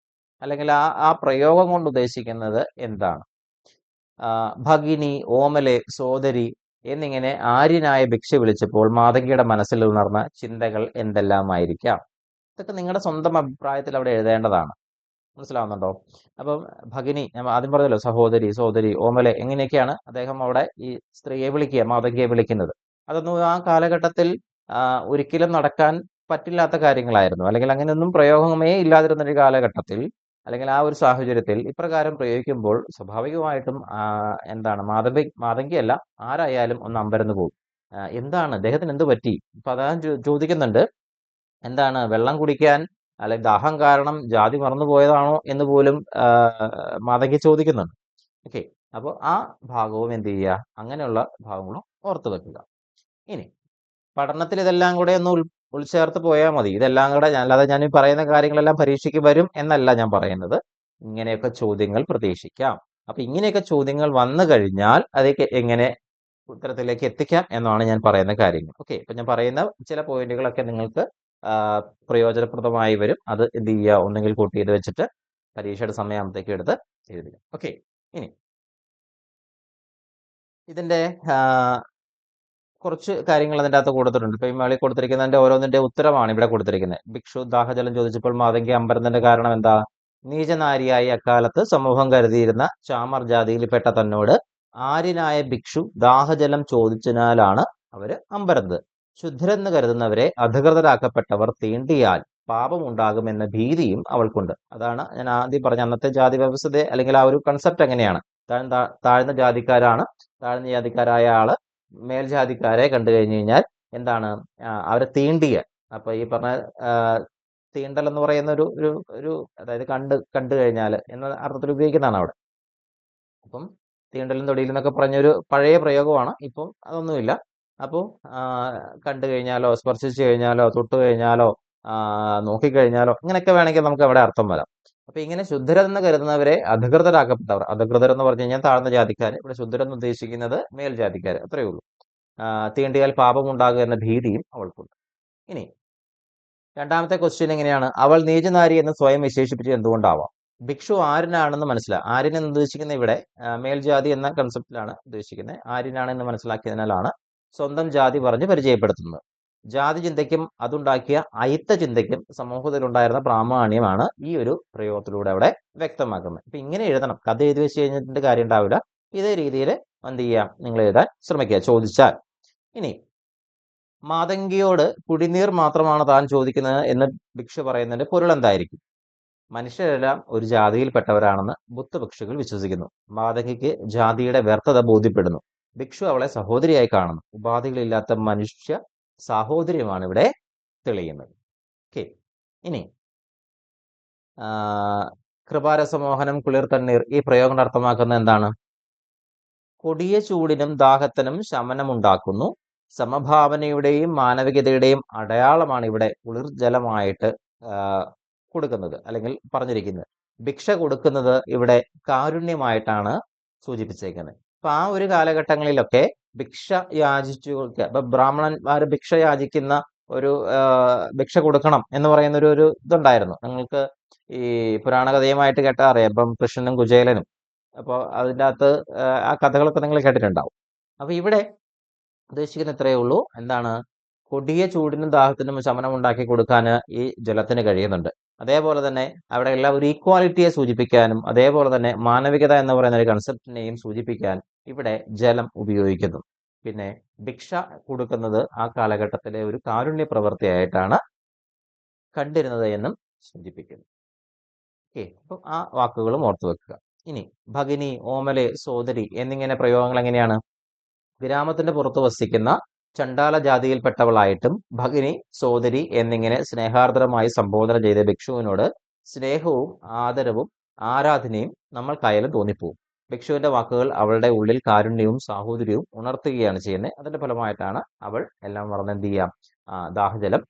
അല്ലെങ്കിൽ ആ പ്രയോഗം കൊണ്ട് ഉദ്ദേശിക്കുന്നത് എന്താണ്? ഭഗിനി, ഓമലെ, സോദരി എന്നിങ്ങനെ ആര്യനായ ഭിക്ഷ വിളിച്ചപ്പോൾ മാതങ്കിയുടെ മനസ്സിൽ ഉണർന്ന ചിന്തകൾ എന്തെല്ലാമായിരിക്കാം? ഇതൊക്കെ നിങ്ങളുടെ സ്വന്തം അഭിപ്രായത്തിൽ അവിടെ എഴുതേണ്ടതാണ്. മനസ്സിലാവുന്നുണ്ടോ? അപ്പം ഭഗിനി, ഞാൻ ആദ്യം പറഞ്ഞല്ലോ, സഹോദരി, സോദരി, ഓമലെ എങ്ങനെയൊക്കെയാണ് അദ്ദേഹം അവിടെ ഈ സ്ത്രീയെ വിളിക്കുക, മാതങ്കിയെ വിളിക്കുന്നത്. അതൊന്നും ആ കാലഘട്ടത്തിൽ ഒരിക്കലും നടക്കാൻ പറ്റില്ലാത്ത കാര്യങ്ങളായിരുന്നു. അല്ലെങ്കിൽ അങ്ങനെയൊന്നും പ്രയോഗമേ ഇല്ലാതിരുന്ന ഒരു കാലഘട്ടത്തിൽ, അല്ലെങ്കിൽ ആ ഒരു സാഹചര്യത്തിൽ ഇപ്രകാരം പ്രയോഗിക്കുമ്പോൾ സ്വാഭാവികമായിട്ടും എന്താണ്, മാതങ്കിയല്ല, ആരായാലും ഒന്ന് അമ്പരന്ന് പോകും. എന്താണ് അദ്ദേഹത്തിന് എന്ത് പറ്റി? അപ്പൊ അതാ ചോദിക്കുന്നുണ്ട്, എന്താണ് വെള്ളം കുടിക്കാൻ അല്ലെങ്കിൽ ദാഹം കാരണം ജാതി മറന്നുപോയതാണോ എന്ന് പോലും മാതങ്കി ചോദിക്കുന്നുണ്ട്. ഓക്കെ, അപ്പോൾ ആ ഭാഗവും എന്ത് ചെയ്യുക, അങ്ങനെയുള്ള ഭാഗങ്ങളും ഓർത്തു വെക്കുക. ഇനി പഠനത്തിൽ ഇതെല്ലാം കൂടെ ഒന്ന് ഉൾച്ചേർത്ത് പോയാൽ മതി. ഇതെല്ലാം കൂടെ അല്ലാതെ ഞാൻ ഈ പറയുന്ന കാര്യങ്ങളെല്ലാം പരീക്ഷയ്ക്ക് വരും എന്നല്ല ഞാൻ പറയുന്നത്. ഇങ്ങനെയൊക്കെ ചോദ്യങ്ങൾ പ്രതീക്ഷിക്കാം. അപ്പൊ ഇങ്ങനെയൊക്കെ ചോദ്യങ്ങൾ വന്നു കഴിഞ്ഞാൽ അതൊക്കെ എങ്ങനെ ഉത്തരത്തിലേക്ക് എത്തിക്കാം എന്നാണ് ഞാൻ പറയുന്ന കാര്യങ്ങൾ. ഓക്കെ, അപ്പൊ ഞാൻ പറയുന്ന ചില പോയിന്റുകളൊക്കെ നിങ്ങൾക്ക് പ്രയോജനപ്രദമായി വരും. അത് എന്ത് ചെയ്യുക, ഒന്നെങ്കിൽ കൂട്ടി ചെയ്ത് വെച്ചിട്ട് പരീക്ഷയുടെ സമയമാകുമ്പോഴത്തേക്ക് എടുത്ത് എഴുതുക. ഓക്കെ, ഇനി ഇതിന്റെ കുറച്ച് കാര്യങ്ങൾ അതിൻ്റെ അകത്ത് കൊടുത്തിട്ടുണ്ട്. ഇപ്പൊ ഈ മേളിൽ കൊടുത്തിരിക്കുന്നതിന്റെ ഓരോന്നിന്റെ ഉത്തരമാണ് ഇവിടെ കൊടുത്തിരിക്കുന്നത്. ഭിക്ഷു ദാഹജലം ചോദിച്ചപ്പോൾ മാതങ്കി അമ്പരന്നതിന്റെ കാരണം എന്താ? നീചനാരിയായി അക്കാലത്ത് സമൂഹം കരുതിയിരുന്ന ചാമർ ജാതിയിൽപ്പെട്ട തന്നോട് ആര്യനായ ഭിക്ഷു ദാഹജലം ചോദിച്ചതിനാലാണ് അവര് അമ്പരന്നത്. ശുദ്ധരെന്ന് കരുതുന്നവരെ അധികൃതരാക്കപ്പെട്ടവർ തീണ്ടിയാൽ പാപമുണ്ടാകുമെന്ന ഭീതിയും അവൾക്കുണ്ട്. അതാണ് ഞാൻ ആദ്യം പറഞ്ഞ അന്നത്തെ ജാതി വ്യവസ്ഥ, അല്ലെങ്കിൽ ആ ഒരു കൺസെപ്റ്റ് എങ്ങനെയാണ്, താഴ്ന്ന ജാതിക്കാരാണ്, താഴ്ന്ന ജാതിക്കാരായ ആള് മേൽജാതിക്കാരെ കണ്ടു കഴിഞ്ഞു കഴിഞ്ഞാൽ എന്താണ്, അവരെ തീണ്ടിയ, അപ്പൊ ഈ പറഞ്ഞ തീണ്ടൽ എന്ന് പറയുന്ന ഒരു അതായത് കണ്ടു കഴിഞ്ഞാൽ എന്ന അർത്ഥത്തിൽ ഉപയോഗിക്കുന്നതാണ് അവിടെ. അപ്പം തീണ്ടലും തൊടിയിലും എന്നൊക്കെ പറഞ്ഞൊരു പഴയ പ്രയോഗമാണ്. ഇപ്പം അതൊന്നുമില്ല. അപ്പോൾ കണ്ടു കഴിഞ്ഞാലോ, സ്പർശിച്ചു കഴിഞ്ഞാലോ, തൊട്ട് കഴിഞ്ഞാലോ, നോക്കിക്കഴിഞ്ഞാലോ, ഇങ്ങനെയൊക്കെ വേണമെങ്കിൽ നമുക്ക് അവിടെ അർത്ഥം വരാം. അപ്പൊ ഇങ്ങനെ ശുദ്ധരെന്ന് കരുതുന്നവരെ അധികൃതരാക്കപ്പെട്ടവർ, അധികൃതർ എന്ന് പറഞ്ഞു കഴിഞ്ഞാൽ താഴ്ന്ന ജാതിക്കാർ, ഇവിടെ ശുദ്ധരെന്ന് ഉദ്ദേശിക്കുന്നത് മേൽജാതിക്കാർ, അത്രയേ ഉള്ളൂ. തീണ്ടിയാൽ പാപമുണ്ടാകുക എന്ന ഭീതിയും അവൾക്കുണ്ട്. ഇനി രണ്ടാമത്തെ ക്വസ്റ്റ്യൻ എങ്ങനെയാണ്? അവൾ നീചനാരി എന്ന് സ്വയം വിശേഷിപ്പിച്ചത് എന്തുകൊണ്ടാവാം? ഭിക്ഷു ആര്യനാണെന്ന് ആര്യൻ എന്ന് ഉദ്ദേശിക്കുന്ന ഇവിടെ മേൽജാതി എന്ന കൺസെപ്റ്റിലാണ് ഉദ്ദേശിക്കുന്നത്. ആര്യനാണെന്ന് മനസ്സിലാക്കിയതിനാലാണ് സ്വന്തം ജാതി പറഞ്ഞ് പരിചയപ്പെടുത്തുന്നത്. ജാതി ചിന്തയ്ക്കും അതുണ്ടാക്കിയ അയിത്ത ചിന്തയ്ക്കും സമൂഹത്തിലുണ്ടായിരുന്ന പ്രാമാണ്യമാണ് ഈ ഒരു പ്രയോഗത്തിലൂടെ അവിടെ വ്യക്തമാക്കുന്നത്. ഇപ്പൊ ഇങ്ങനെ എഴുതണം. കഥ എഴുതി വെച്ച് കഴിഞ്ഞിട്ട് കാര്യം ഉണ്ടാവില്ല. ഇതേ രീതിയിൽ എന്ത് ചെയ്യാം, നിങ്ങൾ എഴുതാൻ ശ്രമിക്കുക ചോദിച്ചാൽ. ഇനി മാതങ്കിയോട് കുടിനീർ മാത്രമാണ് താൻ ചോദിക്കുന്നത് എന്ന് ഭിക്ഷു പറയുന്നതിന്റെ പൊരുൾ എന്തായിരിക്കും? മനുഷ്യരെല്ലാം ഒരു ജാതിയിൽപ്പെട്ടവരാണെന്ന് ബുദ്ധഭിക്ഷുക്കൾ വിശ്വസിക്കുന്നു. മാതങ്കിക്ക് ജാതിയുടെ വ്യർത്ഥത ബോധ്യപ്പെടുന്നു. ഭിക്ഷു അവളെ സഹോദരിയായി കാണുന്നു. ഉപാധികളില്ലാത്ത മനുഷ്യ സാഹോദര്യമാണ് ഇവിടെ തെളിയുന്നത്. ഓക്കെ, ഇനി കൃപാരസമോഹനം കുളിർ തണ്ണീർ, ഈ പ്രയോഗം അർത്ഥമാക്കുന്നത് എന്താണ്? കൊടിയ ചൂടിനും ദാഹത്തിനും ശമനമുണ്ടാക്കുന്നു. സമഭാവനയുടെയും മാനവികതയുടെയും അടയാളമാണ് ഇവിടെ കുളിർജലമായിട്ട് കൊടുക്കുന്നത്, അല്ലെങ്കിൽ പറഞ്ഞിരിക്കുന്നത്. ഭിക്ഷ കൊടുക്കുന്നത് ഇവിടെ കാരുണ്യമായിട്ടാണ് സൂചിപ്പിച്ചേക്കുന്നത്. അപ്പൊ ആ ഒരു കാലഘട്ടങ്ങളിലൊക്കെ ഭിക്ഷ യാചിച്ചു, ഇപ്പൊ ബ്രാഹ്മണന്മാർ ഭിക്ഷ യാചിക്കുന്ന ഒരു ഭിക്ഷ കൊടുക്കണം എന്ന് പറയുന്ന ഒരു ഇതുണ്ടായിരുന്നു. നിങ്ങൾക്ക് ഈ പുരാണകഥയുമായിട്ട് കേട്ടാൽ അറിയാം. ഇപ്പം കൃഷ്ണനും കുചേലനും, അപ്പോൾ അതിൻ്റെ അകത്ത് ആ കഥകളൊക്കെ നിങ്ങൾ കേട്ടിട്ടുണ്ടാവും. അപ്പൊ ഇവിടെ ഉദ്ദേശിക്കുന്ന ഇത്രയേ ഉള്ളൂ, എന്താണ്, കൊടിയ ചൂടിനും ദാഹത്തിനും ശമനം ഉണ്ടാക്കി കൊടുക്കാൻ ഈ ജലത്തിന് കഴിയുന്നുണ്ട്. അതേപോലെ തന്നെ അവിടെ എല്ലാം ഒരു ഈക്വാലിറ്റിയെ സൂചിപ്പിക്കാനും, അതേപോലെ തന്നെ മാനവികത എന്ന് പറയുന്ന ഒരു കൺസെപ്റ്റിനെയും സൂചിപ്പിക്കാൻ ഇവിടെ ജലം ഉപയോഗിക്കുന്നു. പിന്നെ ഭിക്ഷ കൊടുക്കുന്നത് ആ കാലഘട്ടത്തിലെ ഒരു കാരുണ്യ പ്രവൃത്തിയായിട്ടാണ് കണ്ടിരുന്നത് എന്നും സൂചിപ്പിക്കുന്നു. ഓക്കെ, അപ്പം ആ വാക്കുകളും ഓർത്തു വെക്കുക. ഇനി ഭഗിനി, ഓമലെ, സോദരി എന്നിങ്ങനെ പ്രയോഗങ്ങൾ എങ്ങനെയാണ്? ഗ്രാമത്തിന്റെ പുറത്ത് വസിക്കുന്ന ചണ്ടാല ജാതിയിൽപ്പെട്ടവളായിട്ടും ഭഗിനി, സോദരി എന്നിങ്ങനെ സ്നേഹാർദ്രമായി സംബോധന ചെയ്ത ഭിക്ഷുവിനോട് സ്നേഹവും ആദരവും ആരാധനയും നമ്മൾക്കായാലും തോന്നിപ്പോവും. ഭിക്ഷുവിന്റെ വാക്കുകൾ അവളുടെ ഉള്ളിൽ കാരുണ്യവും സാഹോദര്യവും ഉണർത്തുകയാണ് ചെയ്യുന്നത്. അതിന്റെ ഫലമായിട്ടാണ് അവൾ എല്ലാം മറന്ന് എന്ത് ചെയ്യാം, ദാഹജലം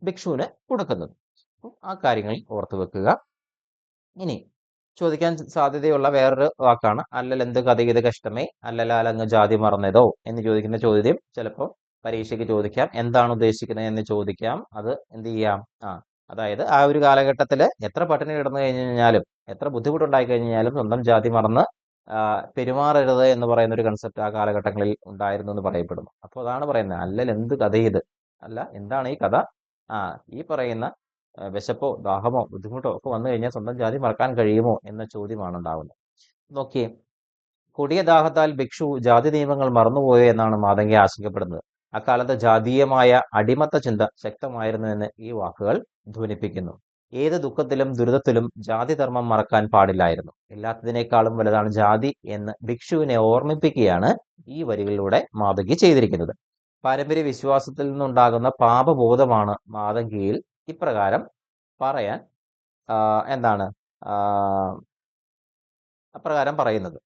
ഭിക്ഷുവിന് കൊടുക്കുന്നത്. ആ കാര്യങ്ങൾ ഓർത്തു വെക്കുക. ഇനി ചോദിക്കാൻ സാധ്യതയുള്ള വേറൊരു വാക്കാണ് അല്ലലെന്ത് കഥയിത് കഷ്ടമേ, അല്ലലാലങ്ങ് ജാതി മറന്നതോ എന്ന് ചോദിക്കുന്ന ചോദ്യം ചിലപ്പോൾ പരീക്ഷയ്ക്ക് ചോദിക്കാം. എന്താണ് ഉദ്ദേശിക്കുന്നത് എന്ന് ചോദിക്കാം. അത് എന്ത് ചെയ്യാം, അതായത് ആ ഒരു കാലഘട്ടത്തിൽ എത്ര പട്ടിണി കിടന്നു കഴിഞ്ഞാലും എത്ര ബുദ്ധിമുട്ടുണ്ടായി കഴിഞ്ഞാലും സ്വന്തം ജാതി മറന്ന് പെരുമാറരുത് എന്ന് പറയുന്ന ഒരു കൺസെപ്റ്റ് ആ കാലഘട്ടങ്ങളിൽ ഉണ്ടായിരുന്നു എന്ന് പറയപ്പെടുന്നു. അപ്പോൾ അതാണ് പറയുന്നത്, അല്ലൽ എന്ത് കഥ ഇത്, അല്ല എന്താണ് ഈ കഥ? ആ ഈ പറയുന്ന വിശപ്പോ ദാഹമോ ബുദ്ധിമുട്ടോ ഒക്കെ വന്നു കഴിഞ്ഞാൽ സ്വന്തം ജാതി മറക്കാൻ കഴിയുമോ എന്ന ചോദ്യമാണ് ഉണ്ടാവുന്നത്. നോക്കിയേ, കൊടിയ ദാഹത്താൽ ഭിക്ഷു ജാതി നിയമങ്ങൾ മറന്നുപോയോ എന്നാണ് മാതങ്കി ആശങ്കപ്പെടുന്നത്. അക്കാലത്ത് ജാതീയമായ അടിമത്ത ചിന്ത ശക്തമായിരുന്നു എന്ന് ഈ വാക്കുകൾ ധ്വനിപ്പിക്കുന്നു. ഏത് ദുഃഖത്തിലും ദുരിതത്തിലും ജാതി ധർമ്മം മറക്കാൻ പാടില്ലായിരുന്നു. എല്ലാത്തിനേക്കാളും വലുതാണ് ജാതി എന്ന് ഭിക്ഷുവിനെ ഓർമ്മിപ്പിക്കുകയാണ് ഈ വരികളിലൂടെ മാതങ്കി ചെയ്തിരിക്കുന്നത്. പാരമ്പര്യ വിശ്വാസത്തിൽ നിന്നുണ്ടാകുന്ന പാപബോധമാണ് മാതങ്കിയിൽ ഇപ്രകാരം പറയാൻ എന്താണ് അപ്രകാരം പറയുന്നത്.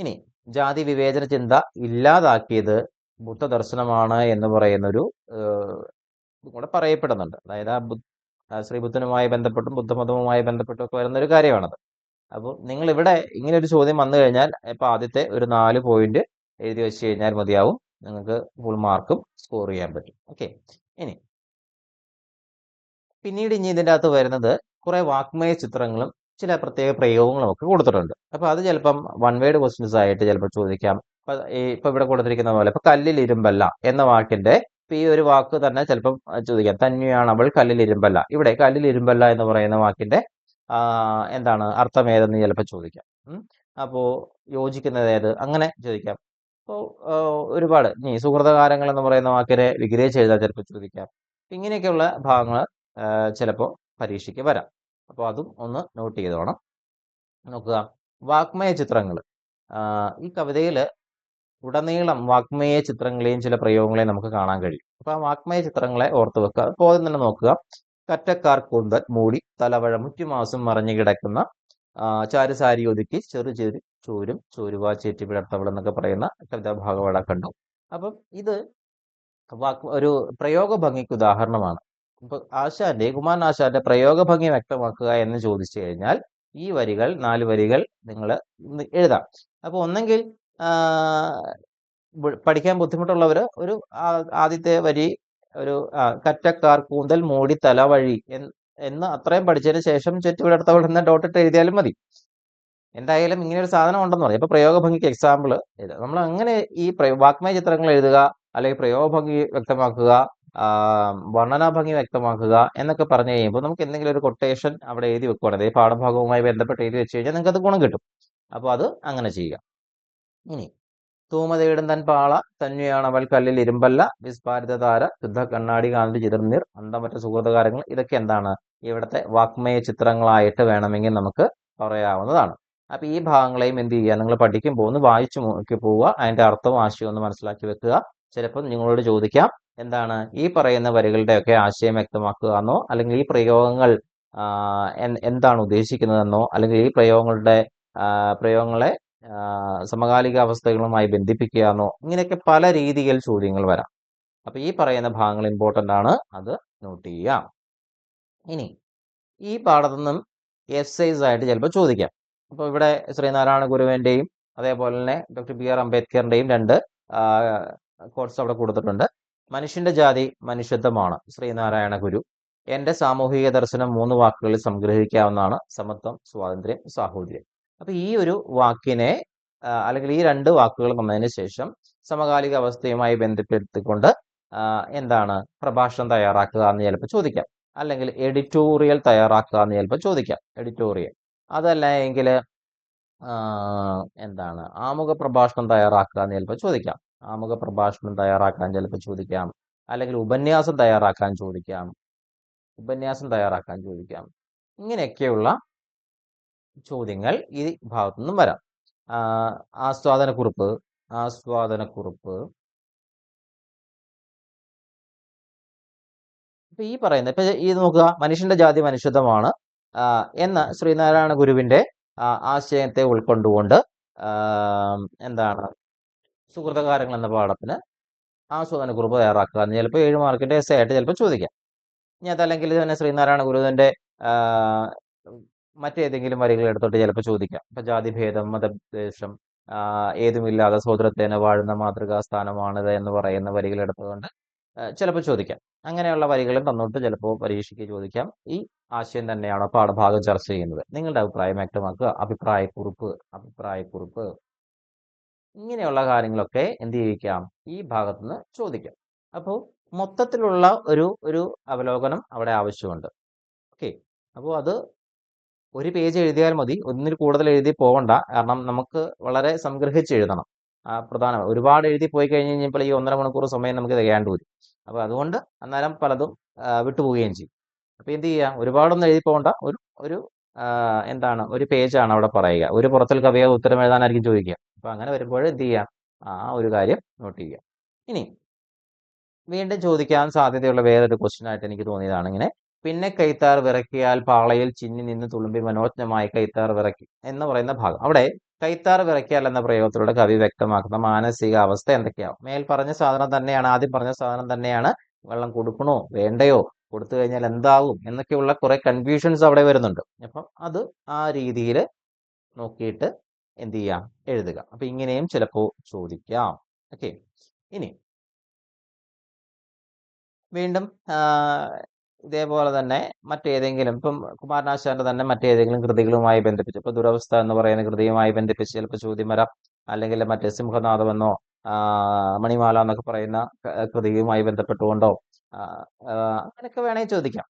ഇനി ജാതി വിവേചന ചിന്ത ഇല്ലാതാക്കിയത് ബുദ്ധദർശനമാണ് എന്ന് പറയുന്നൊരു കൂടെ പറയപ്പെടുന്നുണ്ട്. അതായത് ശ്രീബുദ്ധനുമായി ബന്ധപ്പെട്ടും ബുദ്ധമതവുമായി ബന്ധപ്പെട്ടും ഒക്കെ വരുന്ന ഒരു കാര്യമാണത്. അപ്പോൾ നിങ്ങൾ ഇവിടെ ഇങ്ങനെ ഒരു ചോദ്യം വന്നു കഴിഞ്ഞാൽ ഇപ്പൊ ആദ്യത്തെ ഒരു 4 പോയിന്റ് എഴുതി വെച്ച് കഴിഞ്ഞാൽ മതിയാവും, നിങ്ങൾക്ക് ഫുൾ മാർക്കും സ്കോർ ചെയ്യാൻ പറ്റും. ഓക്കെ, ഇനി പിന്നീട് ഇനി ഇതിൻ്റെ അകത്ത് വരുന്നത് കുറെ വാക്മയ ചിത്രങ്ങളും ചില പ്രത്യേക പ്രയോഗങ്ങളും ഒക്കെ കൊടുത്തിട്ടുണ്ട്. അപ്പൊ അത് ചിലപ്പം വൺ വേർഡ് ക്വസ്റ്റ്യൻസ് ആയിട്ട് ചിലപ്പോൾ ചോദിക്കാം. ഇപ്പൊ ഇവിടെ കൊടുത്തിരിക്കുന്ന പോലെ ഇപ്പൊ കല്ലിൽ ഇരുമ്പല്ല എന്ന വാക്കിന്റെ ഇപ്പൊ ഈ ഒരു വാക്ക് തന്നെ ചിലപ്പം ചോദിക്കാം, തന്നെയാണ് അവൾ കല്ലിൽ ഇരുമ്പല്ല. ഇവിടെ കല്ലിൽ ഇരുമ്പല്ല എന്ന് പറയുന്ന വാക്കിന്റെ എന്താണ് അർത്ഥം ഏതെന്ന് ചിലപ്പോൾ ചോദിക്കാം. അപ്പോ യോജിക്കുന്നത് ഏത്, അങ്ങനെ ചോദിക്കാം. അപ്പോൾ ഒരുപാട് ഇനി സുഹൃതകാരങ്ങൾ എന്ന് പറയുന്ന വാക്കിനെ വിഗ്രഹിച്ച് എഴുതാൻ ചിലപ്പോൾ ചോദിക്കാം. ഇങ്ങനെയൊക്കെയുള്ള ഭാഗങ്ങൾ ചിലപ്പോൾ പരീക്ഷയ്ക്ക് വരാം. അപ്പോൾ അതും ഒന്ന് നോട്ട് ചെയ്തോണം. നോക്കുക, വാക്മയ ചിത്രങ്ങൾ. ഈ കവിതയിൽ ഉടനീളം വാക്മയ ചിത്രങ്ങളെയും ചില പ്രയോഗങ്ങളെയും നമുക്ക് കാണാൻ കഴിയും. അപ്പൊ ആ വാക്മയ ചിത്രങ്ങളെ ഓർത്തു വെക്കുക. അപ്പോൾ ആദ്യം തന്നെ നോക്കുക, കറ്റക്കാർ കൂന്തൽ മൂടി തലവഴ മുറ്റുമാസം മറിഞ്ഞു കിടക്കുന്ന ചാരുസാരി ഒതുക്കി ചെറു ചോരും ചോരുവ ചേറ്റി പിളർത്തവൾ എന്നൊക്കെ പറയുന്ന കവിതാഭാഗം അവിടെ കണ്ടു. അപ്പം ഇത് ഒരു പ്രയോഗ ഭംഗിക്ക് ഉദാഹരണമാണ്. ഇപ്പൊ കുമാരൻ ആശാന്റെ പ്രയോഗ ഭംഗി വ്യക്തമാക്കുക എന്ന് ചോദിച്ചു കഴിഞ്ഞാൽ ഈ വരികൾ 4 വരികൾ നിങ്ങൾ എഴുതാം. അപ്പൊ ഒന്നെങ്കിൽ പഠിക്കാൻ ബുദ്ധിമുട്ടുള്ളവർ ഒരു ആദ്യത്തെ വരി ഒരു കറ്റക്കാർ കൂന്തൽ മൂടി തലവഴി എന്ന് അത്രയും പഠിച്ചതിന് ശേഷം ചുറ്റുവിടർത്തവൾ എന്ന ഡോട്ടിട്ട് എഴുതിയാലും മതി. എന്തായാലും ഇങ്ങനെ ഒരു സാധനം ഉണ്ടെന്ന് പറയും. അപ്പൊ പ്രയോഗ ഭംഗിക്ക് എക്സാമ്പിൾ എഴുതുക. നമ്മൾ അങ്ങനെ ഈ വാക്മയ ചിത്രങ്ങൾ എഴുതുക, അല്ലെങ്കിൽ പ്രയോഗ ഭംഗി വ്യക്തമാക്കുക, വർണ്ണനാ ഭംഗി വ്യക്തമാക്കുക എന്നൊക്കെ പറഞ്ഞു കഴിയുമ്പോൾ നമുക്ക് എന്തെങ്കിലും ഒരു കൊട്ടേഷൻ അവിടെ എഴുതി വെക്കുകയാണ്, അതേ പാഠഭാഗവുമായി ബന്ധപ്പെട്ട് എഴുതി വെച്ച് കഴിഞ്ഞാൽ നിങ്ങൾക്ക് അത് ഗുണം കിട്ടും. അപ്പോൾ അത് അങ്ങനെ ചെയ്യുക. ഇനി തൂമതയിടും തൻ പാള തന്നെയാണ് അവൾ കല്ലിൽ ഇരുമ്പല്ല വിസ്ഫാരിത താര ശുദ്ധ കണ്ണാടി കാന്തി ചിതർന്നീർ അന്തമറ്റ സുഹൃതകാരങ്ങൾ, ഇതൊക്കെ എന്താണ് ഇവിടുത്തെ വാക്മയ ചിത്രങ്ങളായിട്ട് വേണമെങ്കിൽ നമുക്ക് പറയാവുന്നതാണ്. അപ്പൊ ഈ ഭാഗങ്ങളെയും എന്ത് ചെയ്യുക, നിങ്ങൾ പഠിക്കുമ്പോൾ ഒന്ന് വായിച്ചു നോക്കി പോവുക, അതിന്റെ അർത്ഥവും ആശയവും ഒന്ന് മനസ്സിലാക്കി വെക്കുക. ചിലപ്പോൾ നിങ്ങളോട് ചോദിക്കാം, എന്താണ് ഈ പറയുന്ന വരികളുടെയൊക്കെ ആശയം വ്യക്തമാക്കുക എന്നോ, അല്ലെങ്കിൽ ഈ പ്രയോഗങ്ങൾ എന്താണ് ഉദ്ദേശിക്കുന്നതെന്നോ, അല്ലെങ്കിൽ ഈ പ്രയോഗങ്ങളെ സമകാലിക അവസ്ഥകളുമായി ബന്ധിപ്പിക്കുക എന്നോ, ഇങ്ങനെയൊക്കെ പല രീതിയിൽ ചോദ്യങ്ങൾ വരാം. അപ്പൊ ഈ പറയുന്ന ഭാഗങ്ങൾ ഇമ്പോർട്ടൻ്റ് ആണ്, അത് നോട്ട് ചെയ്യാം. ഇനി ഈ പാഠത്തു നിന്നും എക്സസൈസ് ആയിട്ട് ചിലപ്പോൾ ചോദിക്കാം. അപ്പോൾ ഇവിടെ ശ്രീനാരായണ ഗുരുവിൻ്റെയും അതേപോലെ തന്നെ ഡോക്ടർ ബി ആർ അംബേദ്കറിന്റെയും 2 കോട്സ് അവിടെ കൊടുത്തിട്ടുണ്ട്. മനുഷ്യന്റെ ജാതി മനുഷ്യത്വമാണ്, ശ്രീനാരായണ ഗുരു. എന്റെ സാമൂഹിക ദർശനം 3 വാക്കുകളിൽ സംഗ്രഹിക്കാവുന്നതാണ്, സമത്വം, സ്വാതന്ത്ര്യം, സാഹോദര്യം. അപ്പൊ ഈ ഒരു വാക്കിനെ അല്ലെങ്കിൽ ഈ 2 വാക്കുകൾ വന്നതിന് ശേഷം സമകാലിക അവസ്ഥയുമായി ബന്ധപ്പെടുത്തിക്കൊണ്ട് എന്താണ് പ്രഭാഷണം തയ്യാറാക്കുക എന്ന് ചിലപ്പോൾ ചോദിക്കാം, അല്ലെങ്കിൽ എഡിറ്റോറിയൽ തയ്യാറാക്കുക എന്ന് ചിലപ്പോൾ ചോദിക്കാം. എഡിറ്റോറിയൽ അതല്ല എങ്കിൽ എന്താണ് ആമുഖ പ്രഭാഷണം തയ്യാറാക്കുക എന്ന് ചിലപ്പോൾ ചോദിക്കാം. ആമുഖ പ്രഭാഷണം തയ്യാറാക്കാൻ ചിലപ്പോൾ ചോദിക്കാം, അല്ലെങ്കിൽ ഉപന്യാസം തയ്യാറാക്കാൻ ചോദിക്കാം. ഇങ്ങനെയൊക്കെയുള്ള ചോദ്യങ്ങൾ ഈ ഭാഗത്തു നിന്നും വരാം. ആസ്വാദനക്കുറിപ്പ് ഇപ്പൊ ഈ പറയുന്നത് ഇപ്പൊ ഇത് നോക്കുക, മനുഷ്യന്റെ ജാതി മനുഷ്യത്വമാണ് എന്ന ശ്രീനാരായണ ഗുരുവിന്റെ ആശയത്തെ ഉൾക്കൊണ്ടുകൊണ്ട് എന്താണ് സുഹൃതകാരങ്ങൾ എന്ന പാഠത്തിന് ആസ്വാദനക്കുറിപ്പ് തയ്യാറാക്കുക എന്ന് ചിലപ്പോൾ 7 മാർക്കിന്റെ എസ്സേ ആയിട്ട് ചിലപ്പോൾ ചോദിക്കാം. ഇനി അതല്ലെങ്കിൽ തന്നെ ശ്രീനാരായണ ഗുരുവിന്റെ മറ്റേതെങ്കിലും വരികൾ എടുത്തോട്ട് ചിലപ്പോൾ ചോദിക്കാം. ഇപ്പൊ ജാതിഭേദം മതദ്വേഷം ഏതുമില്ലാതെ സോദരത്തേന വാഴുന്ന മാതൃകാ സ്ഥാനമാണിത് എന്ന് പറയുന്ന വരികൾ എടുത്തുകൊണ്ട് ചിലപ്പോൾ ചോദിക്കാം. അങ്ങനെയുള്ള വരികളും തന്നിട്ട് ചിലപ്പോൾ പരീക്ഷയ്ക്ക് ചോദിക്കാം. ഈ ആശയം തന്നെയാണോ പാഠഭാഗം ചർച്ച ചെയ്യുന്നത്? നിങ്ങളുടെ അഭിപ്രായം വ്യക്തമാക്കുക. അഭിപ്രായക്കുറിപ്പ് ഇങ്ങനെയുള്ള കാര്യങ്ങളൊക്കെ എന്ത് ചെയ്യിക്കാം, ഈ ഭാഗത്തുനിന്ന് ചോദിക്കാം. അപ്പോൾ മൊത്തത്തിലുള്ള ഒരു ഒരു അവലോകനം അവിടെ ആവശ്യമുണ്ട്. ഓക്കെ, അപ്പോൾ അത് ഒരു പേജ് എഴുതിയാൽ മതി, ഒന്നിൽ കൂടുതൽ എഴുതി പോകണ്ട. കാരണം നമുക്ക് വളരെ സംഗ്രഹിച്ച് എഴുതണം. പ്രധാനം ഒരുപാട് എഴുതി പോയി കഴിഞ്ഞ് കഴിഞ്ഞപ്പോൾ ഈ 1.5 മണിക്കൂർ സമയം നമുക്ക് തികയാണ്ട് വരും. അപ്പോൾ അതുകൊണ്ട് അന്നേരം പലതും വിട്ടുപോവുകയും ചെയ്യും. അപ്പോൾ എന്ത് ചെയ്യുക, ഒരുപാടൊന്നും എഴുതി പോകണ്ട. ഒരു ഒരു എന്താണ്, ഒരു പേജാണ് അവിടെ പറയുക. ഒരു പുറത്തിൽ കവിയ ഉത്തരം എഴുതാനായിരിക്കും ചോദിക്കുക. അപ്പോൾ അങ്ങനെ വരുമ്പോൾ എന്ത് ചെയ്യുക, ആ ഒരു കാര്യം നോട്ട് ചെയ്യുക. ഇനി വീണ്ടും ചോദിക്കാൻ സാധ്യതയുള്ള വേറൊരു ക്വസ്റ്റ്യൻ ആയിട്ട് എനിക്ക് തോന്നിയതാണ് ഇങ്ങനെ: പിന്നെ കൈത്താർ വിറക്കിയാൽ പാളയിൽ ചിന്നി നിന്ന് തുളുമ്പി മനോജ്ഞമായി കൈത്താർ വിറക്കി എന്ന് പറയുന്ന ഭാഗം. അവിടെ കൈത്താർ വിറക്കിയാൽ എന്ന പ്രയോഗത്തിലൂടെ കവി വ്യക്തമാക്കുന്ന മാനസിക അവസ്ഥ എന്തൊക്കെയാവും? മേൽ പറഞ്ഞ സാധനം തന്നെയാണ്, ആദ്യം പറഞ്ഞ സാധനം തന്നെയാണ്. വെള്ളം കൊടുക്കണോ വേണ്ടയോ, കൊടുത്തു കഴിഞ്ഞാൽ എന്താവും എന്നൊക്കെയുള്ള കുറെ കൺഫ്യൂഷൻസ് അവിടെ വരുന്നുണ്ട്. അപ്പം അത് ആ രീതിയിൽ നോക്കിയിട്ട് എന്ത് ചെയ്യാം, എഴുതുക. അപ്പൊ ഇങ്ങനെയും ചിലപ്പോൾ ചോദിക്കാം. ഓക്കെ, ഇനി വീണ്ടും ഇതേപോലെ തന്നെ മറ്റേതെങ്കിലും, ഇപ്പം കുമാരനാശാന്റെ തന്നെ മറ്റേതെങ്കിലും കൃതികളുമായി ബന്ധിപ്പിച്ച്, ഇപ്പൊ ദുരവസ്ഥ എന്ന് പറയുന്ന കൃതിയുമായി ബന്ധിപ്പിച്ച് ചിലപ്പോൾ ചോദ്യം വരാം. അല്ലെങ്കിൽ മറ്റേ സിംഹനാഥമെന്നോ മണിമാല എന്നൊക്കെ പറയുന്ന കൃതിയുമായി ബന്ധപ്പെട്ടുകൊണ്ടോ അങ്ങനെയൊക്കെ വേണമെങ്കിൽ ചോദിക്കാം.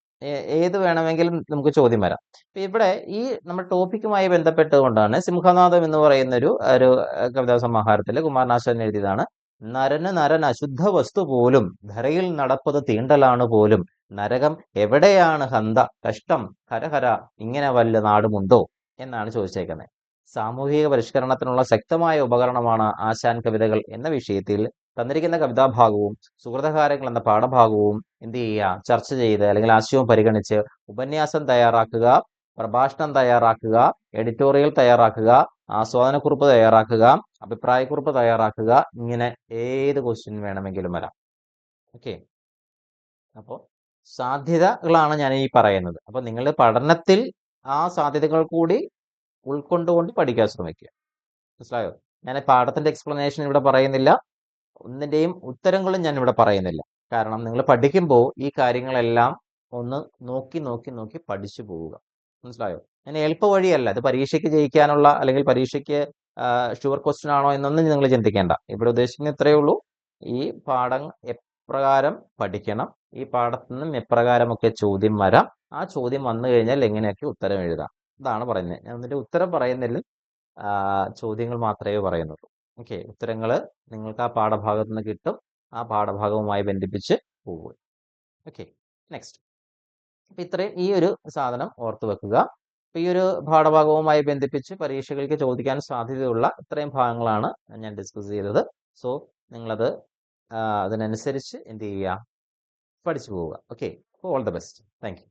ഏത് വേണമെങ്കിലും നമുക്ക് ചോദ്യം വരാം. അപ്പൊ ഇവിടെ ഈ നമ്മുടെ ടോപ്പിക്കുമായി ബന്ധപ്പെട്ടുകൊണ്ടാണ് സിംഹനാഥം എന്ന് പറയുന്ന ഒരു കവിതാ സമാഹാരത്തിൽ കുമാരനാശാൻ എഴുതിയതാണ്. നരന് നരൻ അശുദ്ധ വസ്തു പോലും, ധരയിൽ നടപ്പത് തീണ്ടലാണ് പോലും, നരകം എവിടെയാണ് ഹന്ത, കഷ്ടം ഹരഹര, ഇങ്ങനെ വല്ല നാടുമുണ്ടോ എന്നാണ് ചോദിച്ചേക്കുന്നത്. സാമൂഹിക പരിഷ്കരണത്തിനുള്ള ശക്തമായ ഉപകരണമാണ് ആശാൻ കവിതകൾ എന്ന വിഷയത്തിൽ തന്നിരിക്കുന്ന കവിതാഭാഗവും സുഹൃതകാരങ്ങൾ എന്ന പാഠഭാഗവും എന്ത് ചെയ്യുക, ചർച്ച ചെയ്ത് അല്ലെങ്കിൽ ആശയവും പരിഗണിച്ച് ഉപന്യാസം തയ്യാറാക്കുക, പ്രഭാഷണം തയ്യാറാക്കുക, എഡിറ്റോറിയൽ തയ്യാറാക്കുക, ആസ്വാദനക്കുറിപ്പ് തയ്യാറാക്കുക, അഭിപ്രായക്കുറിപ്പ് തയ്യാറാക്കുക. ഇങ്ങനെ ഏത് ക്വസ്റ്റ്യൻ വേണമെങ്കിലും വരാം. ഓക്കെ, അപ്പോൾ സാധ്യതകളാണ് ഞാൻ ഈ പറയുന്നത്. അപ്പോൾ നിങ്ങൾ പഠനത്തിൽ ആ സാധ്യതകൾ കൂടി ഉൾക്കൊണ്ടുകൊണ്ട് പഠിക്കാൻ ശ്രമിക്കുക. മനസ്സിലായോ? ഞാൻ പാഠത്തിന്റെ എക്സ്പ്ലനേഷൻ ഇവിടെ പറയുന്നില്ല, ഒന്നിന്റെയും ഉത്തരങ്ങളും ഞാൻ ഇവിടെ പറയുന്നില്ല. കാരണം നിങ്ങൾ പഠിക്കുമ്പോൾ ഈ കാര്യങ്ങളെല്ലാം ഒന്ന് നോക്കി നോക്കി നോക്കി പഠിച്ചു പോവുക. മനസ്സിലായോ? ഞാൻ എളുപ്പ വഴിയല്ല, ഇത് പരീക്ഷയ്ക്ക് ജയിക്കാനുള്ള അല്ലെങ്കിൽ പരീക്ഷയ്ക്ക് ഷുവർ ക്വസ്റ്റ്യൻ ആണോ എന്നൊന്നും നിങ്ങൾ ചിന്തിക്കേണ്ട. ഇവിടെ ഉദ്ദേശിക്കുന്ന ഇത്രയേ ഉള്ളൂ: ഈ പാഠം എപ്രകാരം പഠിക്കണം, ഈ പാഠത്തിൽ നിന്നും എപ്രകാരമൊക്കെ ചോദ്യം വരാം, ആ ചോദ്യം വന്നു കഴിഞ്ഞാൽ എങ്ങനെയൊക്കെ ഉത്തരം എഴുതാം, ഇതാണ് പറയുന്നത്. ഞാൻ ഇതിന്റെ ഉത്തരം പറയുന്നില്ല, ചോദ്യങ്ങൾ മാത്രമേ പറയുന്നുള്ളൂ. ഓക്കെ, ഉത്തരങ്ങൾ നിങ്ങൾക്ക് ആ പാഠഭാഗത്ത് നിന്ന് കിട്ടും, ആ പാഠഭാഗവുമായി ബന്ധിപ്പിച്ച് പോകുക. Okay, next. അപ്പൊ ഇത്രയും ഈ ഒരു സാധനം ഓർത്തു വെക്കുക. അപ്പൊ ഈ ഒരു പാഠഭാഗവുമായി ബന്ധിപ്പിച്ച് പരീക്ഷകൾക്ക് ചോദിക്കാൻ സാധ്യതയുള്ള ഇത്രയും ഭാഗങ്ങളാണ് ഞാൻ ഡിസ്കസ് ചെയ്തത്. സോ നിങ്ങളത് അതിനനുസരിച്ച് എന്ത് ചെയ്യുക, പഠിച്ചു പോവുക. Okay, all the best. Thank you.